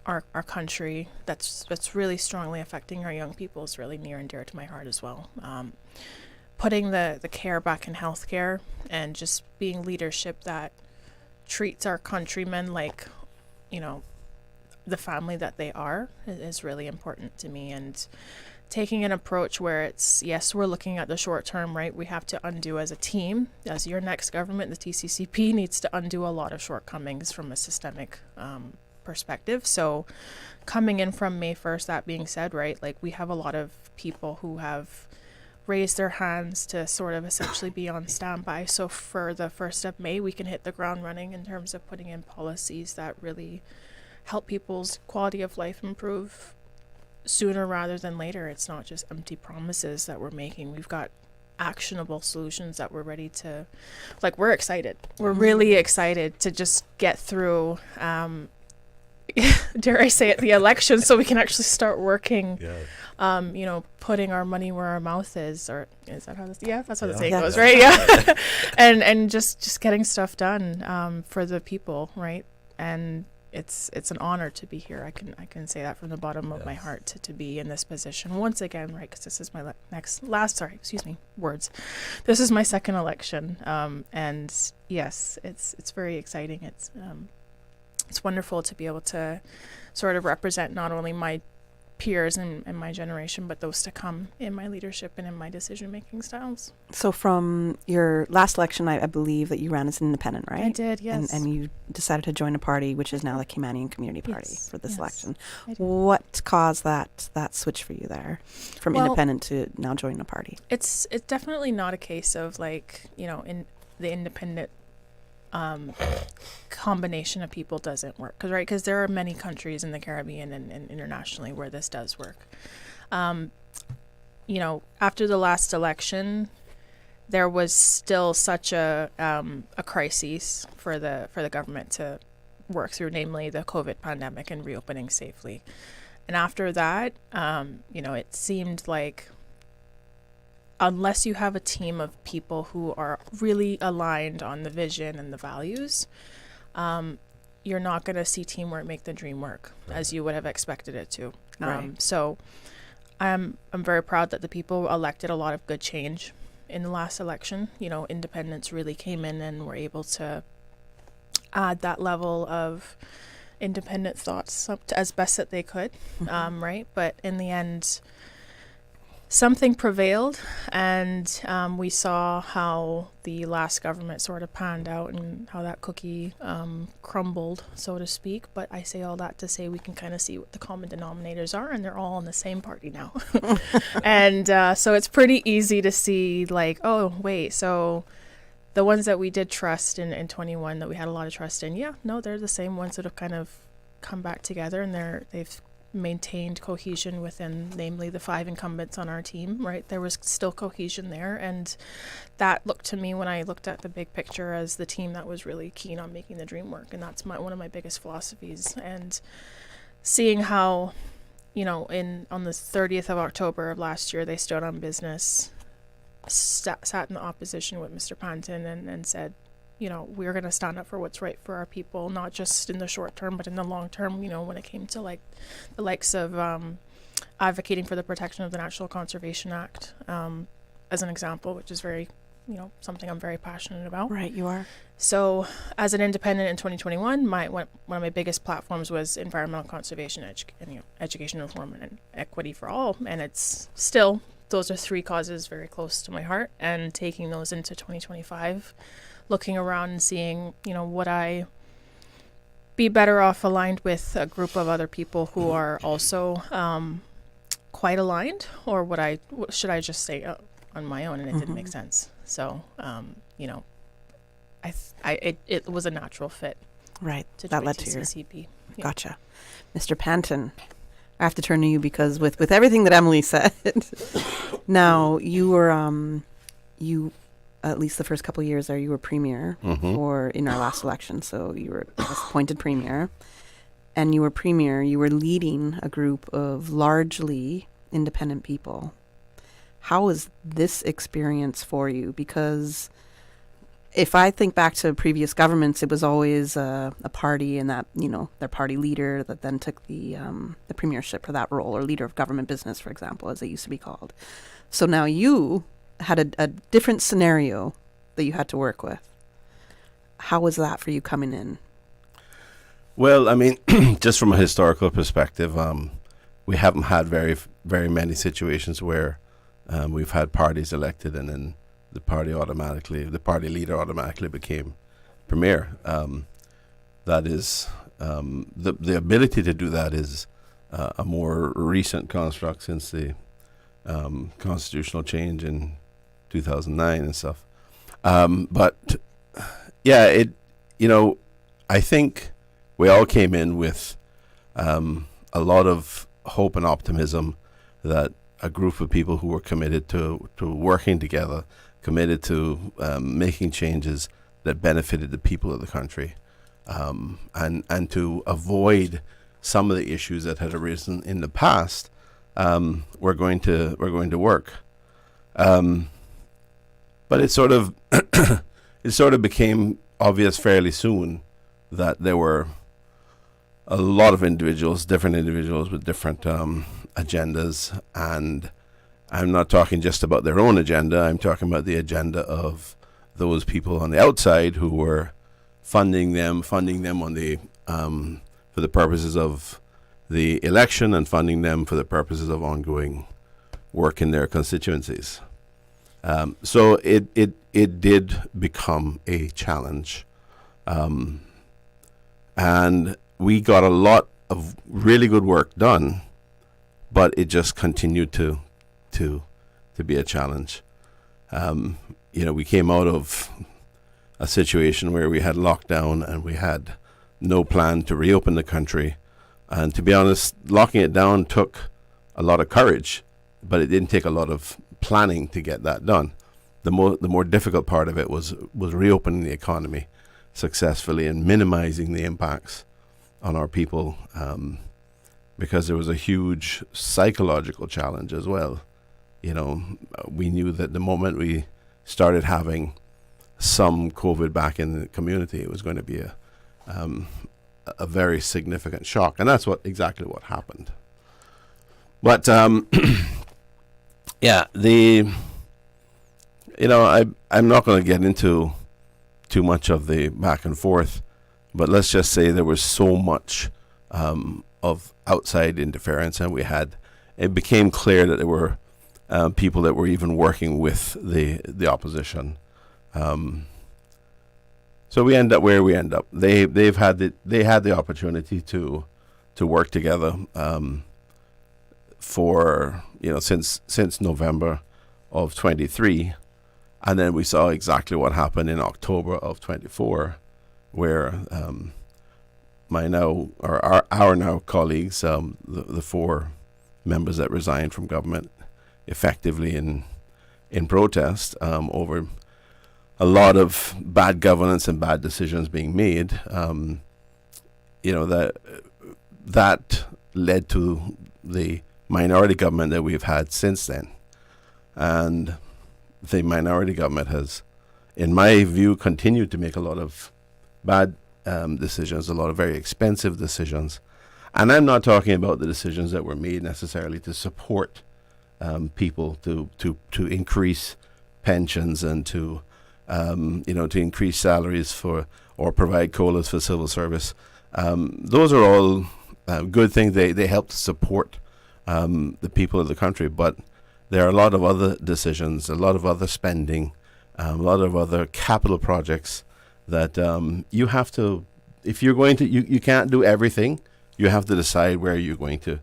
our country that's really strongly affecting our young people is really near and dear to my heart as well. Putting the care back in healthcare and just being leadership that treats our countrymen like, you know, the family that they are is really important to me. And taking an approach where it's, yes, we're looking at the short term, right? We have to undo as a team, as your next government, the TCCP needs to undo a lot of shortcomings from a systemic perspective. So coming in from May 1st, that being said, right, like we have a lot of people who have raised their hands to sort of essentially be on standby. So for the 1st of May, we can hit the ground running in terms of putting in policies that really help people's quality of life improve sooner rather than later. It's not just empty promises that we're making. We've got actionable solutions that we're ready to, like, we're excited. We're really excited to just get through, dare I say it, the election, so we can actually start working, you know, putting our money where our mouth is, or is that how this, that's how the saying goes, right? Yeah. and just getting stuff done for the people, right? And it's an honor to be here. I can say that from the bottom of my heart to be in this position once again, right? Because this is my words. This is my second election, and yes, it's very exciting. It's wonderful to be able to sort of represent not only my peers and my generation, but those to come in my leadership and in my decision-making styles. So from your last election, I believe that you ran as an independent, right? I did, yes. And you decided to join a party, which is now the Caymanian Community Party for this election. I did. What caused that switch for you there, from independent to now joining a party? It's definitely not a case of, like, you know, in the independent combination of people doesn't work, because there are many countries in the Caribbean and internationally where this does work. You know, after the last election, there was still such a crisis for the government to work through, namely the COVID pandemic and reopening safely. And after that, you know, it seemed like unless you have a team of people who are really aligned on the vision and the values, you're not going to see teamwork make the dream work as you would have expected it to. So I'm very proud that the people elected a lot of good change in the last election. You know, independents really came in and were able to add that level of independent thoughts up to as best that they could, right? But in the end, something prevailed, and we saw how the last government sort of panned out and how that cookie crumbled, so to speak. But I say all that to say we can kind of see what the common denominators are, and they're all in the same party now. And so it's pretty easy to see, like, oh, wait, so the ones that we did trust in 21, that we had a lot of trust in, they're the same ones that have kind of come back together, and they've maintained cohesion within, namely the 5 incumbents on our team, right? There was still cohesion there, and that looked to me, when I looked at the big picture, as the team that was really keen on making the dream work. And that's one of my biggest philosophies. And seeing how, you know, on the 30th of October of last year, they stood on business, sat in the opposition with Mr. Panton and said, you know, we're going to stand up for what's right for our people, not just in the short term, but in the long term. You know, when it came to, like, the likes of advocating for the protection of the Natural Conservation Act, as an example, which is very, you know, something I'm very passionate about. Right, you are. So as an independent in 2021, one of my biggest platforms was environmental conservation, education reform, and equity for all. And it's still, those are 3 causes very close to my heart. And taking those into 2025, looking around and seeing, you know, would I be better off aligned with a group of other people who are also quite aligned, or should I just stay on my own? And it didn't make sense. So, you know, it was a natural fit. Right. That led to your TCCP. Yeah. Gotcha. Mr. Panton, I have to turn to you because with everything that Emily said, now you were at least the first couple of years there, you were premier in our last election. So you were appointed premier, and you were leading a group of largely independent people. How was this experience for you? Because if I think back to previous governments, it was always a party, and that, you know, their party leader that then took the premiership for that role, or leader of government business, for example, as it used to be called. So now you had a different scenario that you had to work with. How was that for you coming in? Well, I mean, just from a historical perspective, we haven't had very many situations where we've had parties elected and then the party leader automatically became premier. That is, the ability to do that is a more recent construct since the constitutional change in 2009 and stuff. But yeah, I think we all came in with a lot of hope and optimism that a group of people who were committed to working together, committed to making changes that benefited the people of the country, and to avoid some of the issues that had arisen in the past, we're going to work. But it sort of became obvious fairly soon that there were a lot of different individuals with different agendas, and I'm not talking just about their own agenda. I'm talking about the agenda of those people on the outside who were funding them on the for the purposes of the election and funding them for the purposes of ongoing work in their constituencies. So it did become a challenge, and we got a lot of really good work done, but it just continued to be a challenge. We came out of a situation where we had lockdown and we had no plan to reopen the country. And to be honest, locking it down took a lot of courage, but it didn't take a lot of planning to get that done. The more difficult part of it was reopening the economy successfully and minimizing the impacts on our people, because there was a huge psychological challenge as well. We knew that the moment we started having some COVID back in the community, it was going to be a very significant shock, and that's exactly what happened. But yeah, I'm not going to get into too much of the back and forth, but let's just say there was so much of outside interference, and it became clear that there were people that were even working with the opposition. So we end up where we end up. They had the opportunity to work together for since November of 23, and then we saw exactly what happened in October of 24, where our now colleagues, the four members that resigned from government, effectively in protest over a lot of bad governance and bad decisions being made, that led to the minority government that we've had since then. And the minority government has, in my view, continued to make a lot of bad decisions, a lot of very expensive decisions. And I'm not talking about the decisions that were made necessarily to support people to increase pensions and to increase salaries or provide COLAs for civil service. Those are all good things. They help to support the people of the country, but there are a lot of other decisions, a lot of other spending, a lot of other capital projects that you have to, if you're going to, you can't do everything. You have to decide where you're going to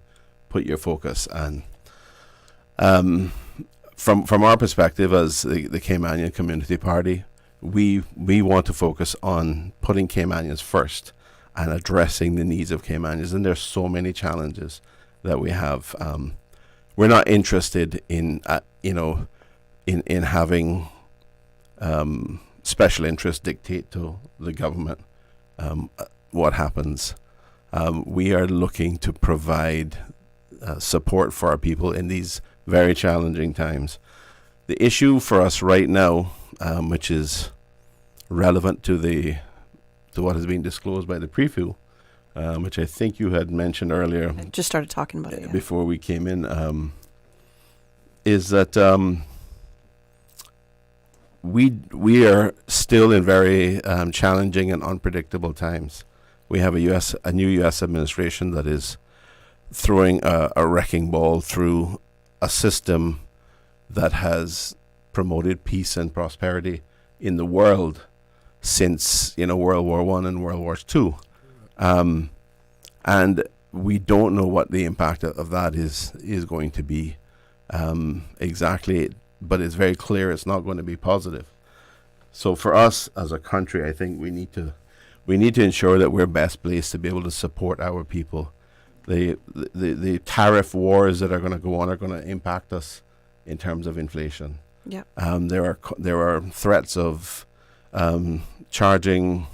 put your focus. And from our perspective as the Caymanian Community Party, we want to focus on putting Caymanians first and addressing the needs of Caymanians. And there's so many challenges that we have. We're not interested in having special interests dictate to the government what happens. We are looking to provide support for our people in these very challenging times. The issue for us right now, which is relevant to what has been disclosed by the preview, which I think you had mentioned earlier. I just started talking about it. Yeah. Before we came in, is that we are still in very challenging and unpredictable times. We have a new U.S. administration that is throwing a wrecking ball through a system that has promoted peace and prosperity in the world since World War I and World War II, and we don't know what the impact of that is going to be exactly. But it's very clear it's not going to be positive. So for us as a country, I think we need to ensure that we're best placed to be able to support our people. The tariff wars that are going to go on are going to impact us in terms of inflation. Yeah. There are threats of charging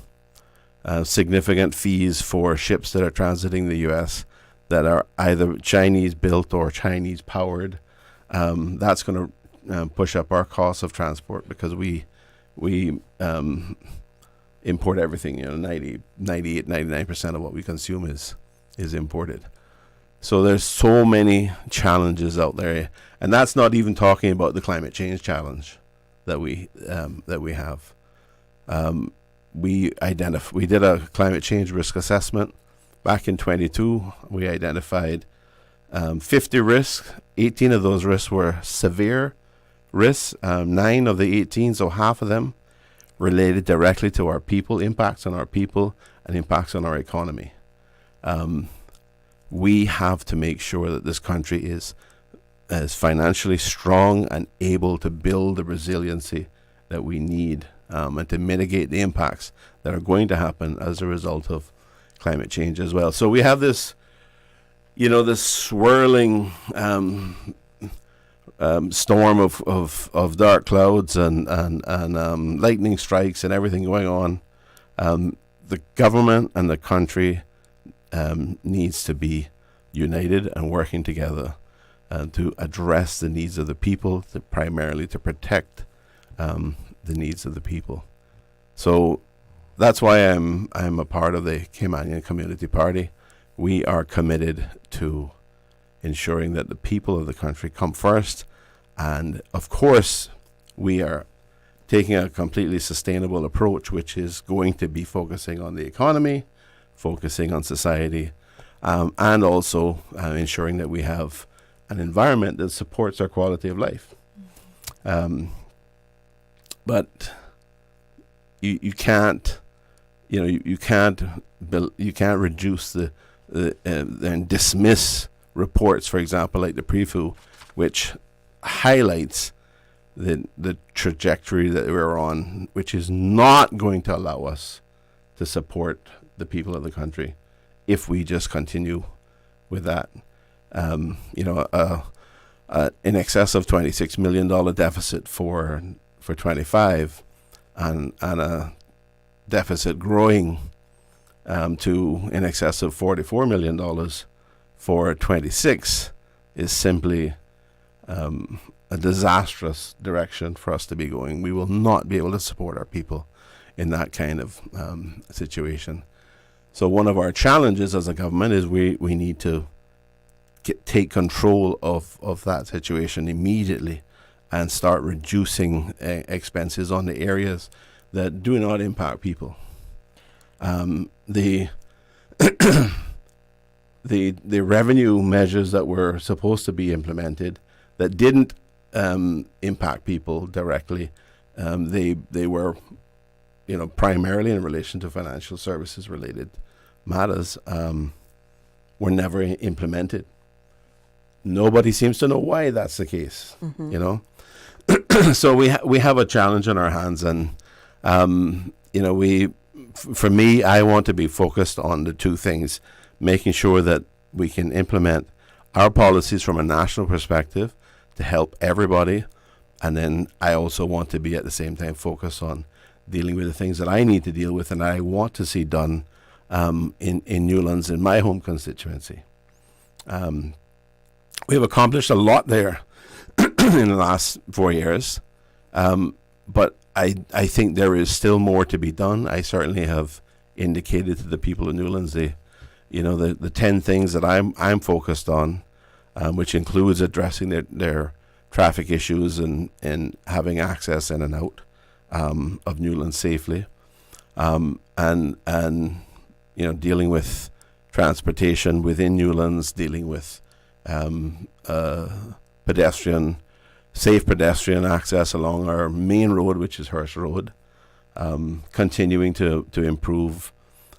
significant fees for ships that are transiting the U.S. that are either Chinese built or Chinese powered. That's going to push up our costs of transport because we import everything. 99% of what we consume is imported. So there's so many challenges out there, and that's not even talking about the climate change challenge that we have. We did a climate change risk assessment back in 22. We identified 50 risks. 18 of those risks were severe risks. 9 of the 18, so half of them, related directly to our people, impacts on our people, and impacts on our economy. We have to make sure that this country is financially strong and able to build the resiliency that we need and to mitigate the impacts that are going to happen as a result of climate change as well. So we have this, this swirling storm of dark clouds and lightning strikes and everything going on. The government and the country needs to be united and working together to address the needs of the people, primarily to protect the needs of the people. So that's why I'm a part of the Caymanian Community Party. We are committed to ensuring that the people of the country come first. And of course, we are taking a completely sustainable approach, which is going to be focusing on the economy, focusing on society, and also ensuring that we have an environment that supports our quality of life. But you can't reduce and dismiss reports, for example, like the PREFU, which highlights the trajectory that we're on, which is not going to allow us to support the people of the country if we just continue with that. In excess of $26 million deficit for 25, and a deficit growing to in excess of $44 million for 26 is simply a disastrous direction for us to be going. We will not be able to support our people in that kind of situation. So one of our challenges as a government is we need to take control of that situation immediately and start reducing expenses on the areas that do not impact people. The revenue measures that were supposed to be implemented that didn't impact people directly, they were, primarily in relation to financial services related matters, were never implemented. Nobody seems to know why that's the case, So we have a challenge on our hands, and for me, I want to be focused on the two things: making sure that we can implement our policies from a national perspective to help everybody, and then I also want to be at the same time focused on dealing with the things that I need to deal with and I want to see done in Newlands, in my home constituency. We have accomplished a lot there in the last 4 years, but I think there is still more to be done. I certainly have indicated to the people of Newlands the 10 things that I'm focused on, which includes addressing their traffic issues and having access in and out. of Newlands safely, and dealing with transportation within Newlands, dealing with safe pedestrian access along our main road, which is Hirsch Road, continuing to improve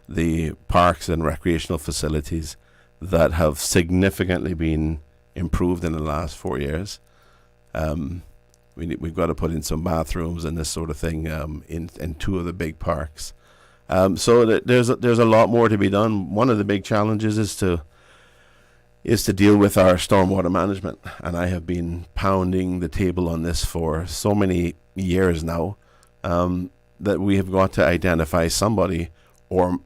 the parks and recreational facilities that have significantly been improved in the last 4 years. We've got to put in some bathrooms and this sort of thing in two of the big parks. So there's a lot more to be done. One of the big challenges is to deal with our stormwater management, and I have been pounding the table on this for so many years now, that we have got to identify somebody or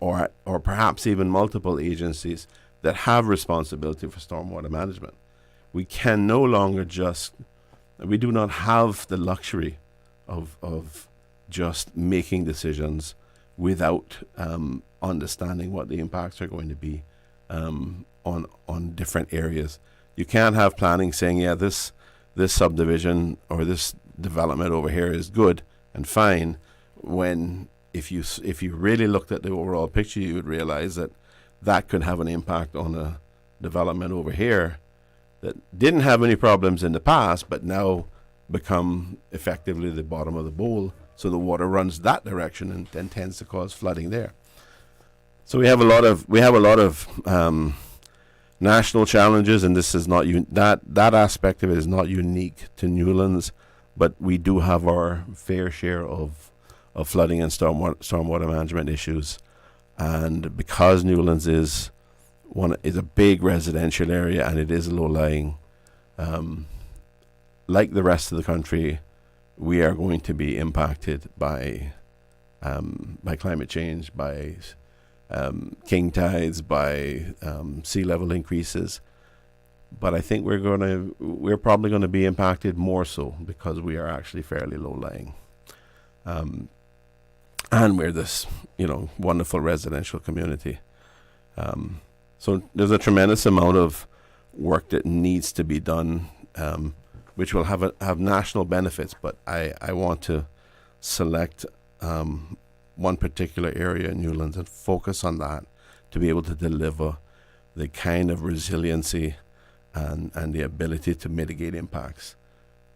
perhaps even multiple agencies that have responsibility for stormwater management. We can no longer we do not have the luxury of just making decisions without understanding what the impacts are going to be on different areas. You can't have planning saying, yeah, this subdivision or this development over here is good and fine, when if you really looked at the overall picture, you would realize that could have an impact on a development over here that didn't have any problems in the past, but now become effectively the bottom of the bowl. So the water runs that direction and tends to cause flooding there. So we have a lot of national challenges, and this is not that aspect of it is not unique to Newlands, but we do have our fair share of flooding and stormwater management issues. And because Newlands is a big residential area and it is low lying, like the rest of the country, we are going to be impacted by climate change, by king tides, by sea level increases. But I think we're probably going to be impacted more so because we are actually fairly low lying, and we're this wonderful residential community. So there's a tremendous amount of work that needs to be done, which will have national benefits. But I want to select one particular area in Newlands and focus on that to be able to deliver the kind of resiliency and the ability to mitigate impacts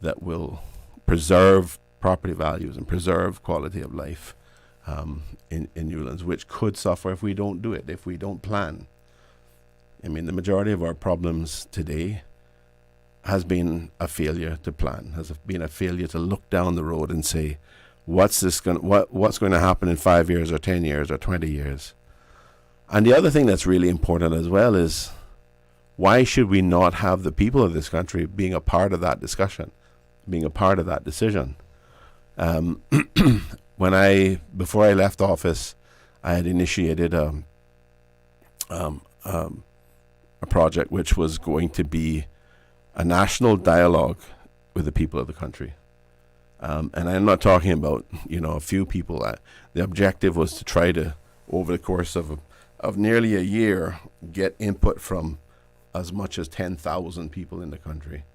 that will preserve property values and preserve quality of life in Newlands, which could suffer if we don't do it, if we don't plan. I mean, the majority of our problems today has been a failure to plan, has been a failure to look down the road and say, what's going to happen in 5 years or 10 years or 20 years? And the other thing that's really important as well is, why should we not have the people of this country being a part of that discussion, being a part of that decision? Before I left office, I had initiated a project which was going to be a national dialogue with the people of the country. And I'm not talking about, a few people. The objective was to try to, over the course of nearly a year, get input from as much as 10,000 people in the country,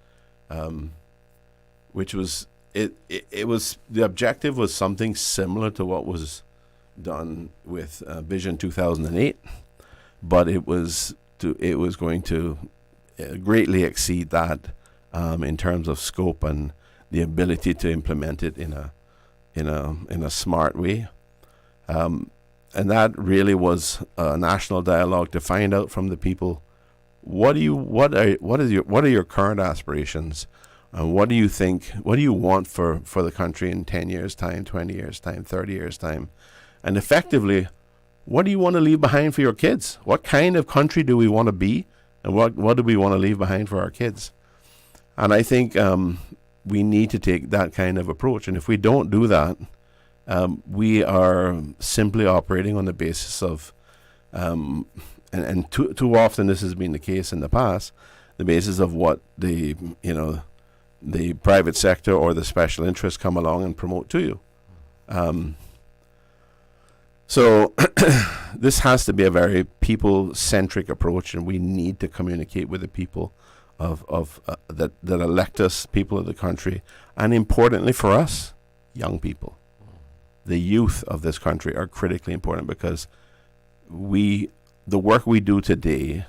which was, it was, the objective was something similar to what was done with Vision 2008, but it was going to greatly exceed that in terms of scope and the ability to implement it in a smart way, and that really was a national dialogue to find out from the people what are your current aspirations, and what do you think, what do you want for the country in 10 years time, 20 years time, 30 years time, and effectively, what do you want to leave behind for your kids? What kind of country do we want to be, and what do we want to leave behind for our kids? And I think we need to take that kind of approach. And if we don't do that, we are simply operating on the basis of, and too often this has been the case in the past, the basis of what the private sector or the special interests come along and promote to you. So this has to be a very people-centric approach, and we need to communicate with the people that elect us, people of the country, and importantly for us, young people. the youth of this country are critically important, because the work we do today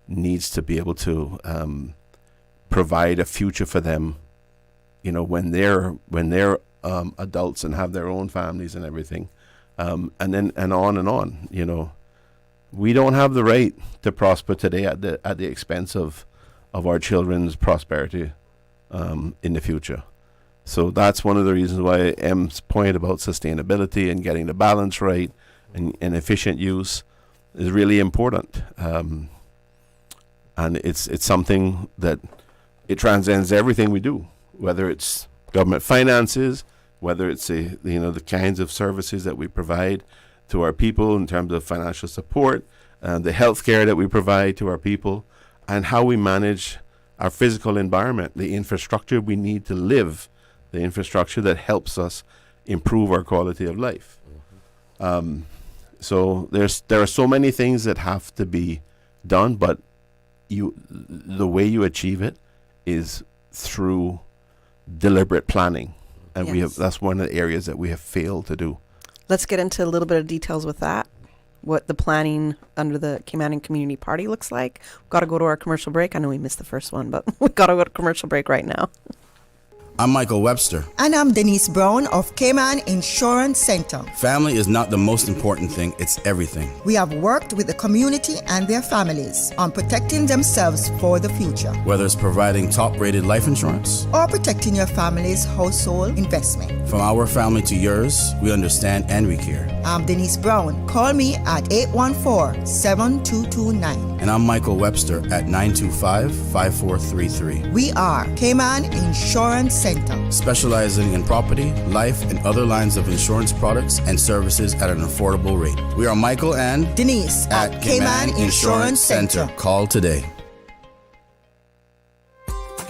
needs to be able to provide a future for them, when they're adults and have their own families and everything, and on. We don't have the right to prosper today at the expense of our children's prosperity in the future. So that's one of the reasons why M's point about sustainability and getting the balance right and efficient use is really important. And it's something that it transcends everything we do, whether it's government finances, whether it's the kinds of services that we provide to our people in terms of financial support, the health care that we provide to our people, and how we manage our physical environment, the infrastructure we need to live, the infrastructure that helps us improve our quality of life. So there are so many things that have to be done, but the way you achieve it is through deliberate planning, and that's one of the areas that we have failed to do. Let's get into a little bit of details with that, what the planning under the Caymanian Community Party looks like. We've got to go to our commercial break. I know we missed the first one, but we've got to go to commercial break right now. I'm Michael Webster. And I'm Denise Brown of Cayman Insurance Center. Family is not the most important thing, it's everything. We have worked with the community and their families on protecting themselves for the future. Whether it's providing top-rated life insurance or protecting your family's household investment. From our family to yours, we understand and we care. I'm Denise Brown. Call me at 814-7229. And I'm Michael Webster at 925-5433. We are Cayman Insurance Center, specializing in property, life, and other lines of insurance products and services at an affordable rate. We are Michael and Denise at Cayman Insurance Center. Call today.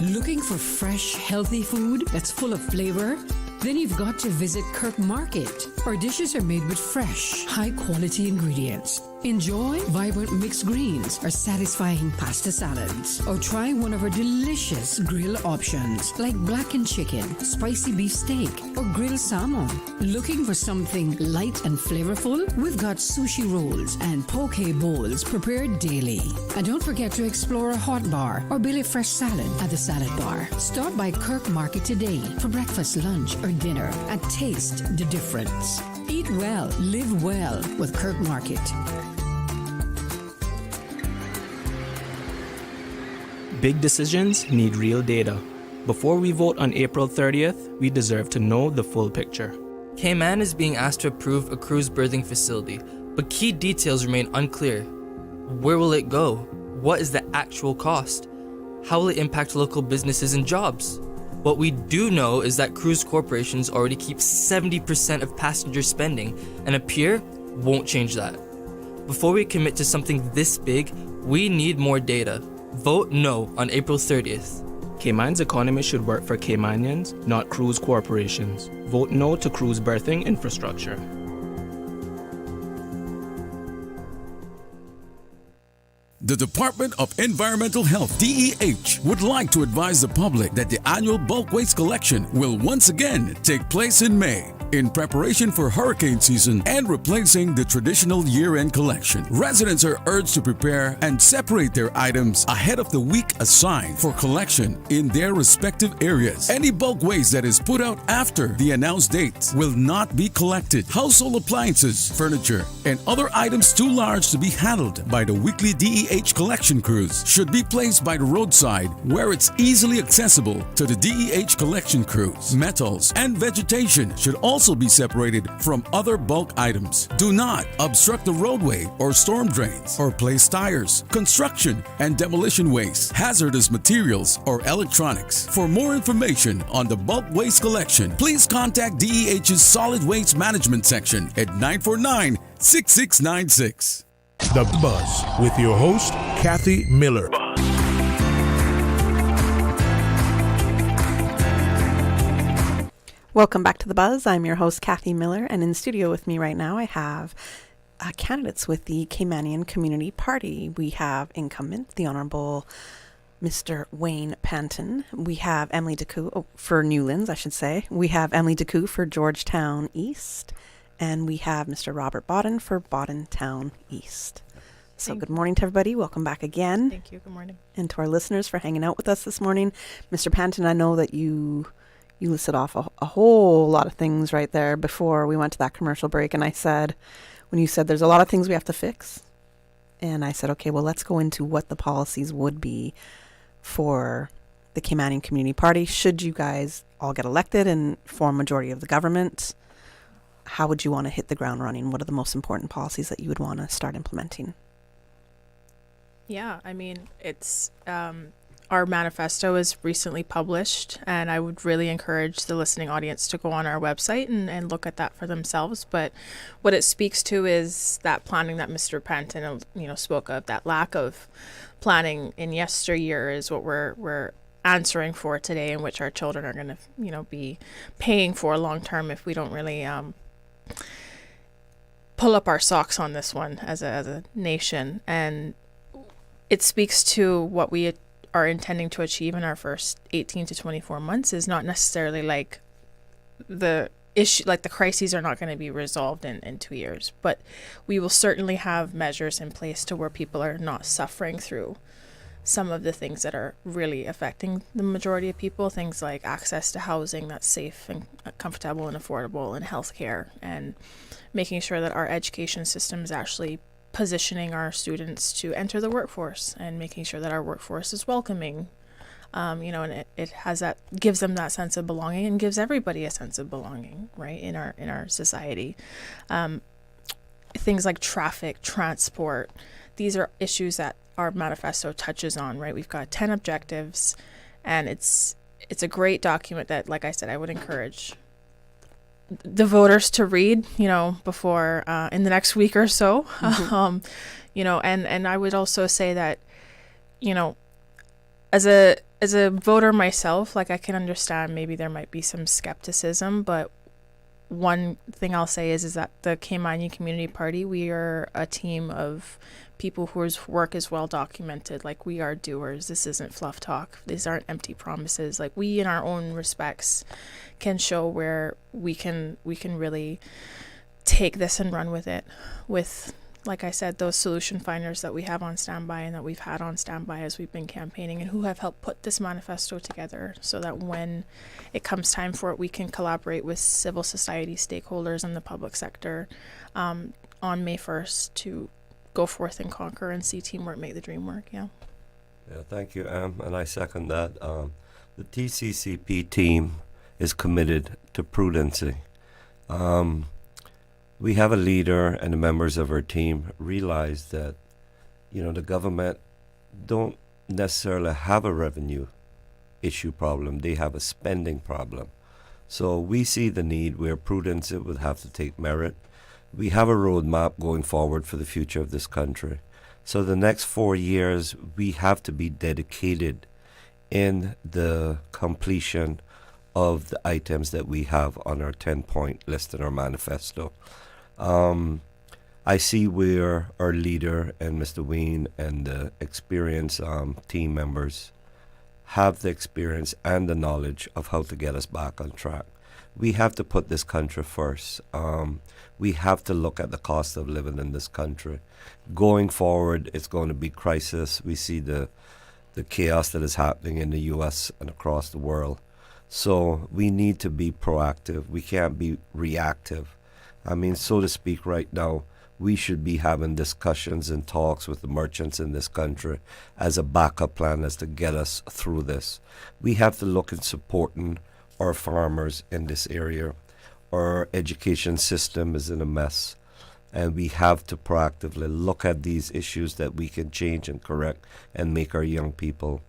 Looking for fresh, healthy food that's full of flavor? Then you've got to visit Kirk Market. Our dishes are made with fresh, high-quality ingredients. Enjoy vibrant mixed greens or satisfying pasta salads. Or try one of our delicious grill options like blackened chicken, spicy beef steak, or grilled salmon. Looking for something light and flavorful? We've got sushi rolls and poke bowls prepared daily. And don't forget to explore a hot bar or Billy Fresh salad at the salad bar. Stop by Kirk Market today for breakfast, lunch, or dinner and taste the difference. Eat well, live well with Kirk Market. Big decisions need real data. Before we vote on April 30th, we deserve to know the full picture. Cayman is being asked to approve a cruise berthing facility, but key details remain unclear. Where will it go? What is the actual cost? How will it impact local businesses and jobs? What we do know is that cruise corporations already keep 70% of passenger spending, and a pier won't change that. Before we commit to something this big, we need more data. Vote no on April 30th. Cayman's economy should work for Caymanians, not cruise corporations. Vote no to cruise berthing infrastructure. The Department of Environmental Health, DEH, would like to advise the public that the annual bulk waste collection will once again take place in May. In preparation for hurricane season and replacing the traditional year-end collection, residents are urged to prepare and separate their items ahead of the week assigned for collection in their respective areas. Any bulk waste that is put out after the announced date will not be collected. Household appliances, furniture, and other items too large to be handled by the weekly DEH collection crews should be placed by the roadside where it's easily accessible to the DEH collection crews. Metals and vegetation should also be separated from other bulk items. Do not obstruct the roadway or storm drains or place tires, construction and demolition waste, hazardous materials, or electronics. For more information on the bulk waste collection, please contact DEH's Solid Waste Management Section at 949-6696. The Buzz with your host, Kathy Miller. Welcome back to The Buzz. I'm your host, Kathy Miller, and in studio with me right now I have candidates with the Caymanian Community Party. We have incumbent, the Honorable Mr. Wayne Panton. We have Emily DeCou for Newlands, I should say. We have Emily DeCou for Georgetown East. And we have Mr. Robert Bodden for Bodden Town East. So good morning to everybody. Welcome back again. Thank you. Good morning. And to our listeners for hanging out with us this morning. Mr. Panton, I know that you listed off a whole lot of things right there before we went to that commercial break. And I said, when you said there's a lot of things we have to fix. And I said, okay, well, let's go into what the policies would be for the Caymanian Community Party. Should you guys all get elected and form majority of the government, how would you want to hit the ground running? What are the most important policies that you would want to start implementing? Yeah, I mean, it's our manifesto is recently published, and I would really encourage the listening audience to go on our website and look at that for themselves. But what it speaks to is that planning that Mr. Panton, spoke of. That lack of planning in yesteryear is what we're answering for today, in which our children are going to, be paying for long term if we don't really pull up our socks on this one as a nation. And it speaks to what we are intending to achieve in our first 18 to 24 months is not necessarily like the issue, like the crises are not going to be resolved in 2 years, but we will certainly have measures in place to where people are not suffering through some of the things that are really affecting the majority of people, things like access to housing that's safe and comfortable and affordable, and healthcare, and making sure that our education system is actually positioning our students to enter the workforce, and making sure that our workforce is welcoming, and it has that, gives them that sense of belonging, and gives everybody a sense of belonging, right, in our society. Things like traffic, transport, these are issues that our manifesto touches on, right? We've got 10 objectives, and it's a great document that, like I said, I would encourage the voters to read, before in the next week or so. Mm-hmm. And I would also say that, as a voter myself, like, I can understand maybe there might be some skepticism, but one thing I'll say is that the Caymanian Community Party, we are a team of people whose work is well documented. Like, we are doers. This isn't fluff talk. These aren't empty promises. Like, we in our own respects can show where we can really take this and run with it, with, like I said, those solution finders that we have on standby and that we've had on standby as we've been campaigning, and who have helped put this manifesto together, so that when it comes time for it, we can collaborate with civil society stakeholders and the public sector on May 1st to go forth and conquer and see teamwork make the dream work. Yeah, thank you, and I second that. The TCCP team is committed to prudency. We have a leader, and the members of our team realize that, the government don't necessarily have a revenue issue problem. They have a spending problem. So we see the need where prudence would have to take merit. We have a roadmap going forward for the future of this country. So the next 4 years, we have to be dedicated in the completion of the items that we have on our 10-point list in our manifesto. I see where our leader and Mr. Wayne and the experienced team members have the experience and the knowledge of how to get us back on track. We have to put this country first. We have to look at the cost of living in this country. Going forward, it's going to be crisis. We see the chaos that is happening in the U.S. and across the world. So we need to be proactive. We can't be reactive. I mean, so to speak, right now, we should be having discussions and talks with the merchants in this country as a backup plan as to get us through this. We have to look at supporting our farmers in this area. Our education system is in a mess, and we have to proactively look at these issues that we can change and correct and make our young people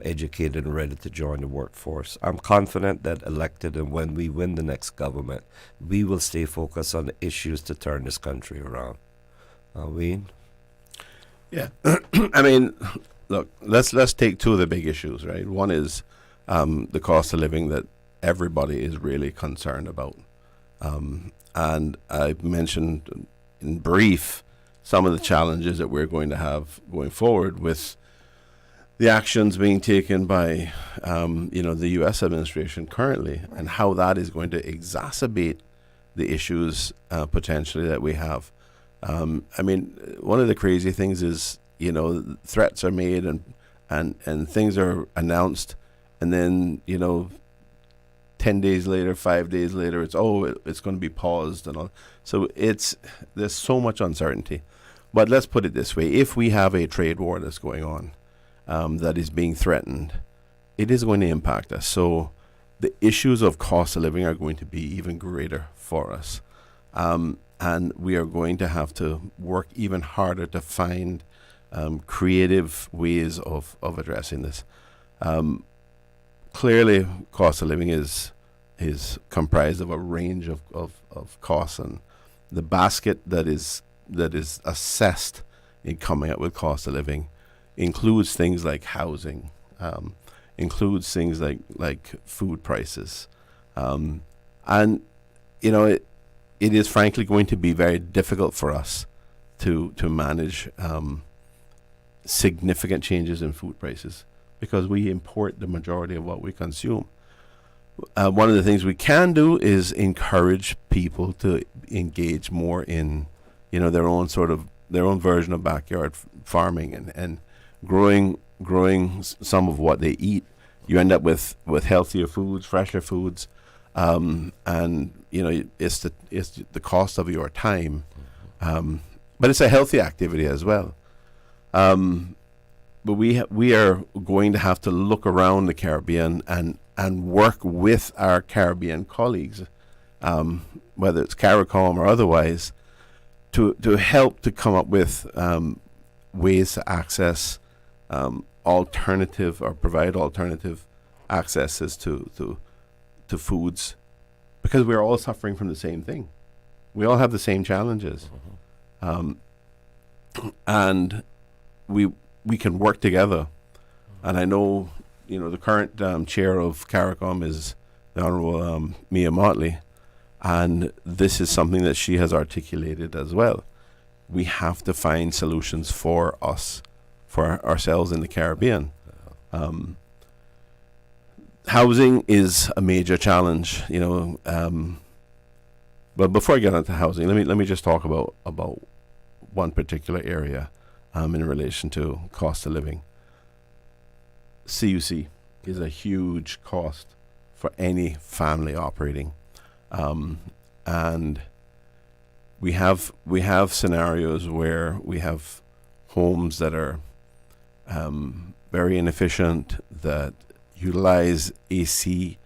educated and ready to join the workforce. I'm confident that elected and when we win the next government, we will stay focused on the issues to turn this country around. Wayne? Yeah. I mean, look, let's take two of the big issues, right? One is the cost of living that everybody is really concerned about. And I mentioned in brief some of the challenges that we're going to have going forward with the actions being taken by, the U.S. administration currently, and how that is going to exacerbate the issues potentially that we have. One of the crazy things is, threats are made and things are announced, and then 10 days later, 5 days later, it's going to be paused and all. So there's so much uncertainty. But let's put it this way: if we have a trade war that's going on, that is being threatened, it is going to impact us. So the issues of cost of living are going to be even greater for us. And we are going to have to work even harder to find creative ways of addressing this. Clearly, cost of living is comprised of a range of costs, and the basket that is assessed in coming up with cost of living includes things like housing, includes things like food prices, and it is frankly going to be very difficult for us to manage significant changes in food prices because we import the majority of what we consume. One of the things we can do is encourage people to engage more in, their own version of backyard farming and growing some of what they eat. You end up with healthier foods, fresher foods, and it's the cost of your time, but it's a healthy activity as well. But we are going to have to look around the Caribbean and work with our Caribbean colleagues, whether it's CARICOM or otherwise, to help to come up with ways to access alternative or provide alternative accesses to foods, because we're all suffering from the same thing. We all have the same challenges, and we can work together. And I know, the current chair of CARICOM is the Honourable Mia Motley, and this is something that she has articulated as well. We have to find solutions for us, for ourselves in the Caribbean. Housing is a major challenge, but before I get into housing, let me just talk about one particular area in relation to cost of living. CUC is a huge cost for any family operating, and we have scenarios where we have homes that are very inefficient, that utilize AC,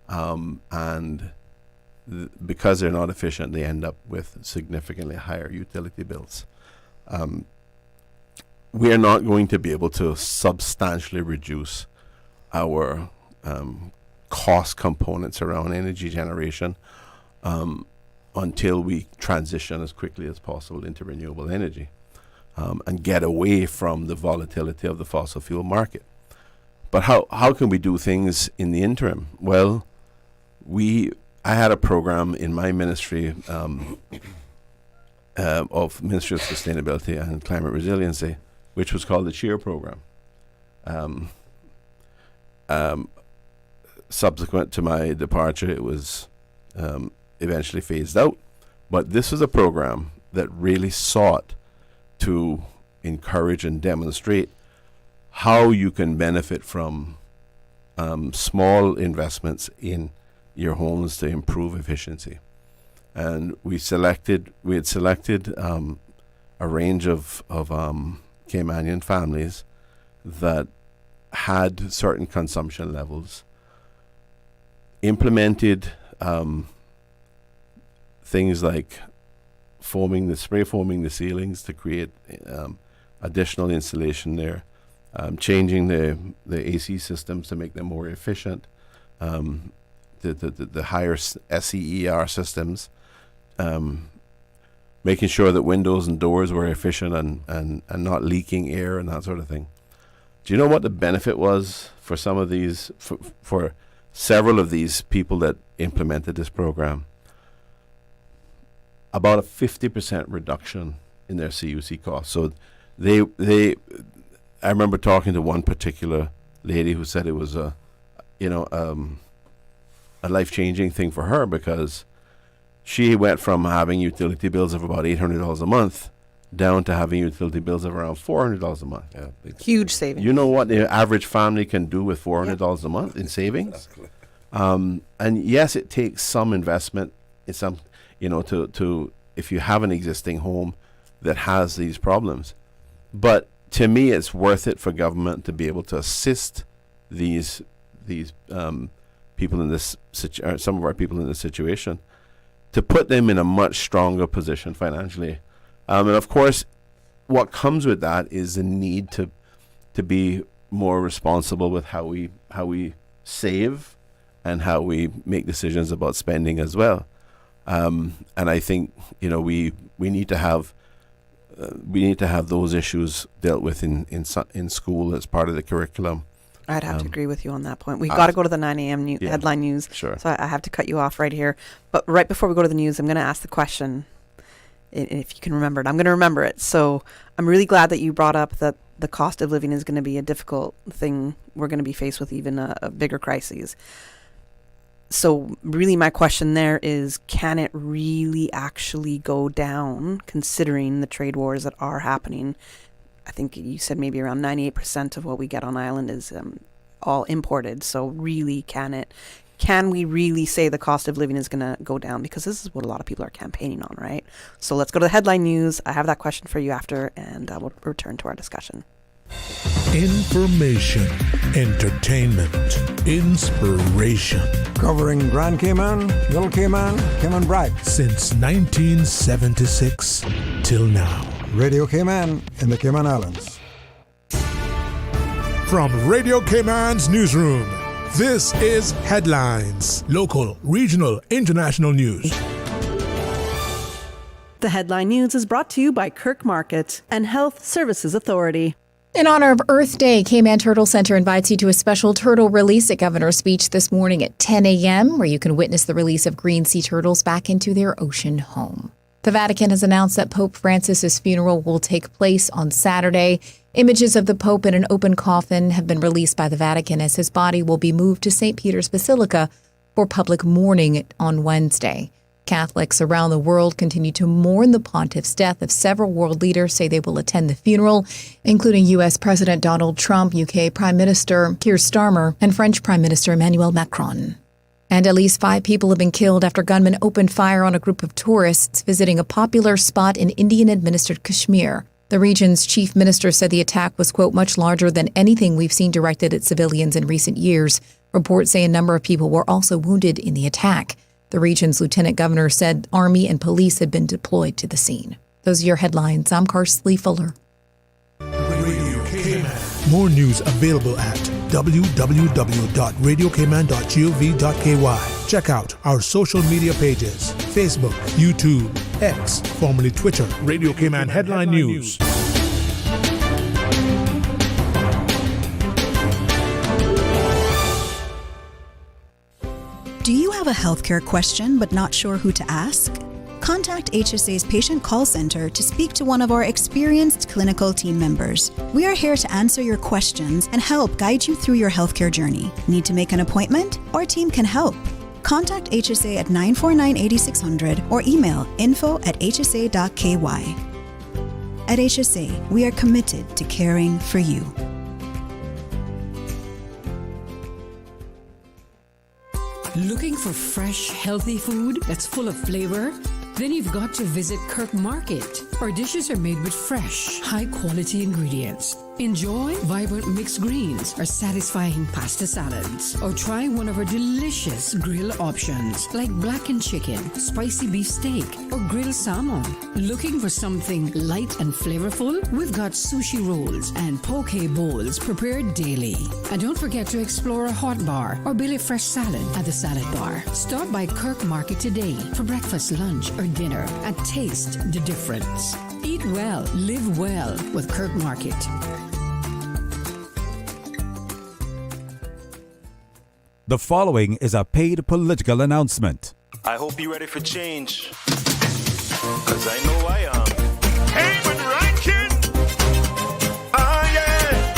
and because they're not efficient, they end up with significantly higher utility bills. We are not going to be able to substantially reduce our cost components around energy generation until we transition as quickly as possible into renewable energy and get away from the volatility of the fossil fuel market. But how can we do things in the interim? Well, I had a program in my ministry of Ministry of Sustainability and Climate Resiliency, which was called the CHEER program. Subsequent to my departure, it was eventually phased out. But this was a program that really sought to encourage and demonstrate how you can benefit from small investments in your homes to improve efficiency. And we had selected a range of Caymanian families that had certain consumption levels, implemented things like spray foaming the ceilings to create additional insulation there, changing the AC systems to make them more efficient, the higher SEER systems, making sure that windows and doors were efficient and not leaking air and that sort of thing. Do you know what the benefit was for some of these, for several of these people that implemented this program? About a 50% reduction in their CUC costs. So they I remember talking to one particular lady who said it was a life-changing thing for her, because she went from having utility bills of about $800 a month down to having utility bills of around $400 a month. Yeah, huge savings. You know what the average family can do with $400 a month in savings? Exactly. And yes, it takes some investment. It's some, to if you have an existing home that has these problems. But to me, it's worth it for government to be able to assist these people in this some of our people in this situation, to put them in a much stronger position financially. And of course, what comes with that is the need to be more responsible with how we save and how we make decisions about spending as well. And I think we need to have those issues dealt with in school as part of the curriculum. I'd have to agree with you on that point. We've got to go to the 9 a.m. headline news. Sure. So I have to cut you off right here. But right before we go to the news, I'm going to ask the question. If you can remember it, I'm going to remember it. So I'm really glad that you brought up that the cost of living is going to be a difficult thing. We're going to be faced with even a bigger crisis. So really my question there is, can it really actually go down, considering the trade wars that are happening? I think you said maybe around 98% of what we get on island is all imported. So really, can we really say the cost of living is going to go down? Because this is what a lot of people are campaigning on, right? So let's go to the headline news. I have that question for you after, and we'll return to our discussion. Information, entertainment, inspiration. Covering Grand Cayman, Little Cayman, Cayman Bright. Since 1976 till now. Radio Cayman in the Cayman Islands. From Radio Cayman's newsroom, this is Headlines. Local, regional, international news. The headline news is brought to you by Kirk Market and Health Services Authority. In honor of Earth Day, Cayman Turtle Center invites you to a special turtle release at Governor's Speech this morning at 10 a.m., where you can witness the release of green sea turtles back into their ocean home. The Vatican has announced that Pope Francis's funeral will take place on Saturday. Images of the Pope in an open coffin have been released by the Vatican, as his body will be moved to St. Peter's Basilica for public mourning on Wednesday. Catholics around the world continue to mourn the pontiff's death, as several world leaders say they will attend the funeral, including U.S. President Donald Trump, U.K. Prime Minister Keir Starmer, and French Prime Minister Emmanuel Macron. And at least 5 people have been killed after gunmen opened fire on a group of tourists visiting a popular spot in Indian-administered Kashmir. The region's chief minister said the attack was, quote, much larger than anything we've seen directed at civilians in recent years. Reports say a number of people were also wounded in the attack. The region's lieutenant governor said army and police had been deployed to the scene. Those are your headlines. I'm Karsley Fuller. Radio Cayman. More news available at www.radiocayman.gov.ky. Check out our social media pages: Facebook, YouTube, X, formerly Twitter. Radio Cayman Headline News. Do you have a healthcare question but not sure who to ask? Contact HSA's Patient Call Center to speak to one of our experienced clinical team members. We are here to answer your questions and help guide you through your healthcare journey. Need to make an appointment? Our team can help. Contact HSA at 949-8600 or email info@hsa.ky. At HSA, we are committed to caring for you. Looking for fresh, healthy food that's full of flavor? Then you've got to visit Kirk Market. Our dishes are made with fresh, high-quality ingredients. Enjoy vibrant mixed greens or satisfying pasta salads. Or try one of our delicious grill options like blackened chicken, spicy beef steak, or grilled salmon. Looking for something light and flavorful? We've got sushi rolls and poke bowls prepared daily. And don't forget to explore a hot bar or Billy Fresh salad at the salad bar. Stop by Kirk Market today for breakfast, lunch, or dinner and taste the difference. Eat well, live well with Kirk Market. The following is a paid political announcement. I hope you're ready for change, because I know I am. Cayman ranking. Ah, yeah.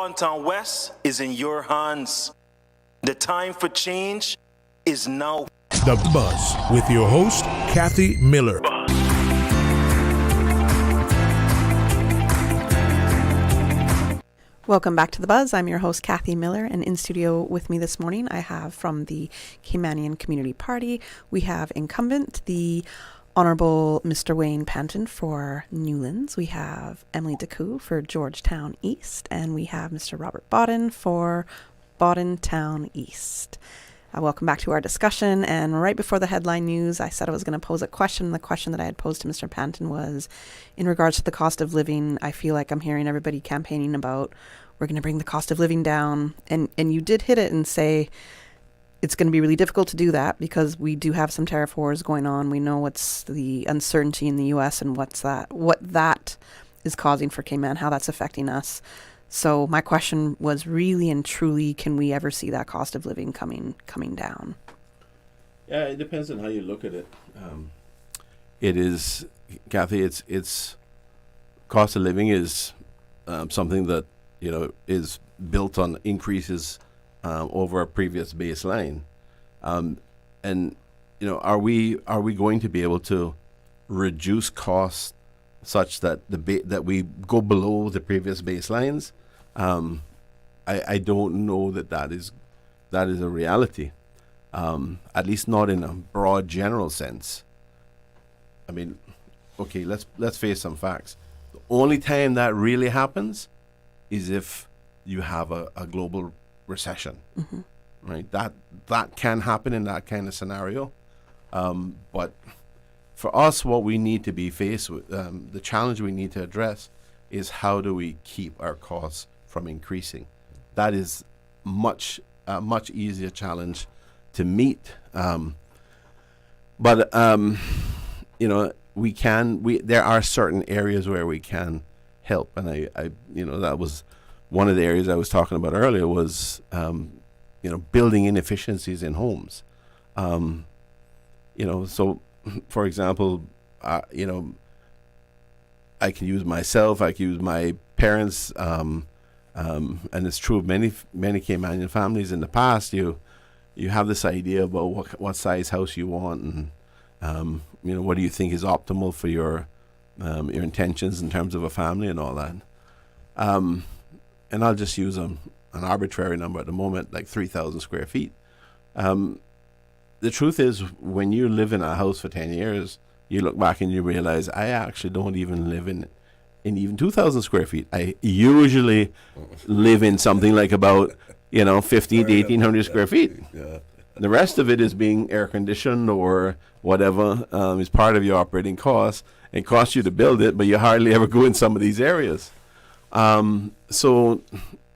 Bontown West is in your hands. The time for change is now. The Buzz with your host, Kathy Miller. Welcome back to The Buzz. I'm your host, Kathy Miller, and in studio with me this morning, I have from the Caymanian Community Party, we have incumbent, the Honorable Mr. Wayne Panton for Newlands. We have Emily DeCou for Georgetown East, and we have Mr. Robert Bodden for Bodden Town East. Welcome back to our discussion. And right before the headline news, I said I was going to pose a question. The question that I had posed to Mr. Panton was, in regards to the cost of living, I feel like I'm hearing everybody campaigning about we're going to bring the cost of living down. And you did hit it and say it's going to be really difficult to do that because we do have some tariff wars going on. We know what's the uncertainty in the U.S. and what that is causing for Cayman, how that's affecting us. So my question was really and truly, can we ever see that cost of living coming down? Yeah, it depends on how you look at it. It is, Kathy, it's cost of living is something that, is built on increases over a previous baseline. And, are we going to be able to reduce costs such that that we go below the previous baselines? I don't know that is a reality, at least not in a broad general sense. I mean, okay, let's face some facts. The only time that really happens is if you have a global recession, right? That can happen in that kind of scenario, but for us, what we need to be faced with, the challenge we need to address is how do we keep our costs from increasing? That is a much easier challenge to meet. But there are certain areas where we can help. And I that was one of the areas I was talking about earlier was, building inefficiencies in homes. So, for example, I can use myself, I can use my parents, and it's true of many Caymanian families in the past. You have this idea about what size house you want, and what do you think is optimal for your intentions in terms of a family and all that. And I'll just use an arbitrary number at the moment, like 3,000 square feet. The truth is, when you live in a house for 10 years, you look back and you realize, I actually don't even live in even 2,000 square feet. I usually live in something like about, 1,500 to 1,800 square feet. Yeah. The rest of it is being air conditioned or whatever is part of your operating costs. It costs you to build it, but you hardly ever go in some of these areas. So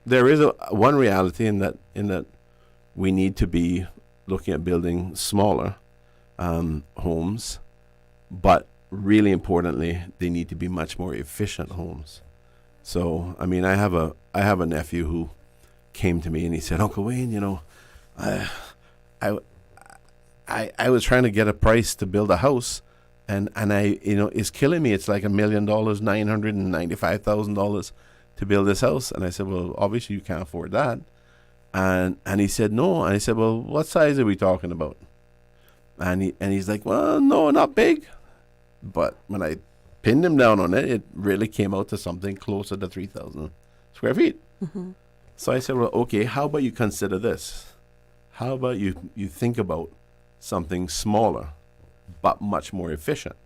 there is one reality in that we need to be looking at building smaller homes, but really importantly, they need to be much more efficient homes. So, I mean, I have a nephew who came to me and he said, Uncle Wayne, I was trying to get a price to build a house, and I it's killing me. It's like $1 million, $995,000 to build this house. And I said, well, obviously you can't afford that. And he said no. And I said, well, what size are we talking about? And he's like, well, no, not big. But when I pinned him down on it, it really came out to something closer to 3,000 square feet. Mm-hmm. So I said, well, okay, how about you consider this? How about you think about something smaller, but much more efficient?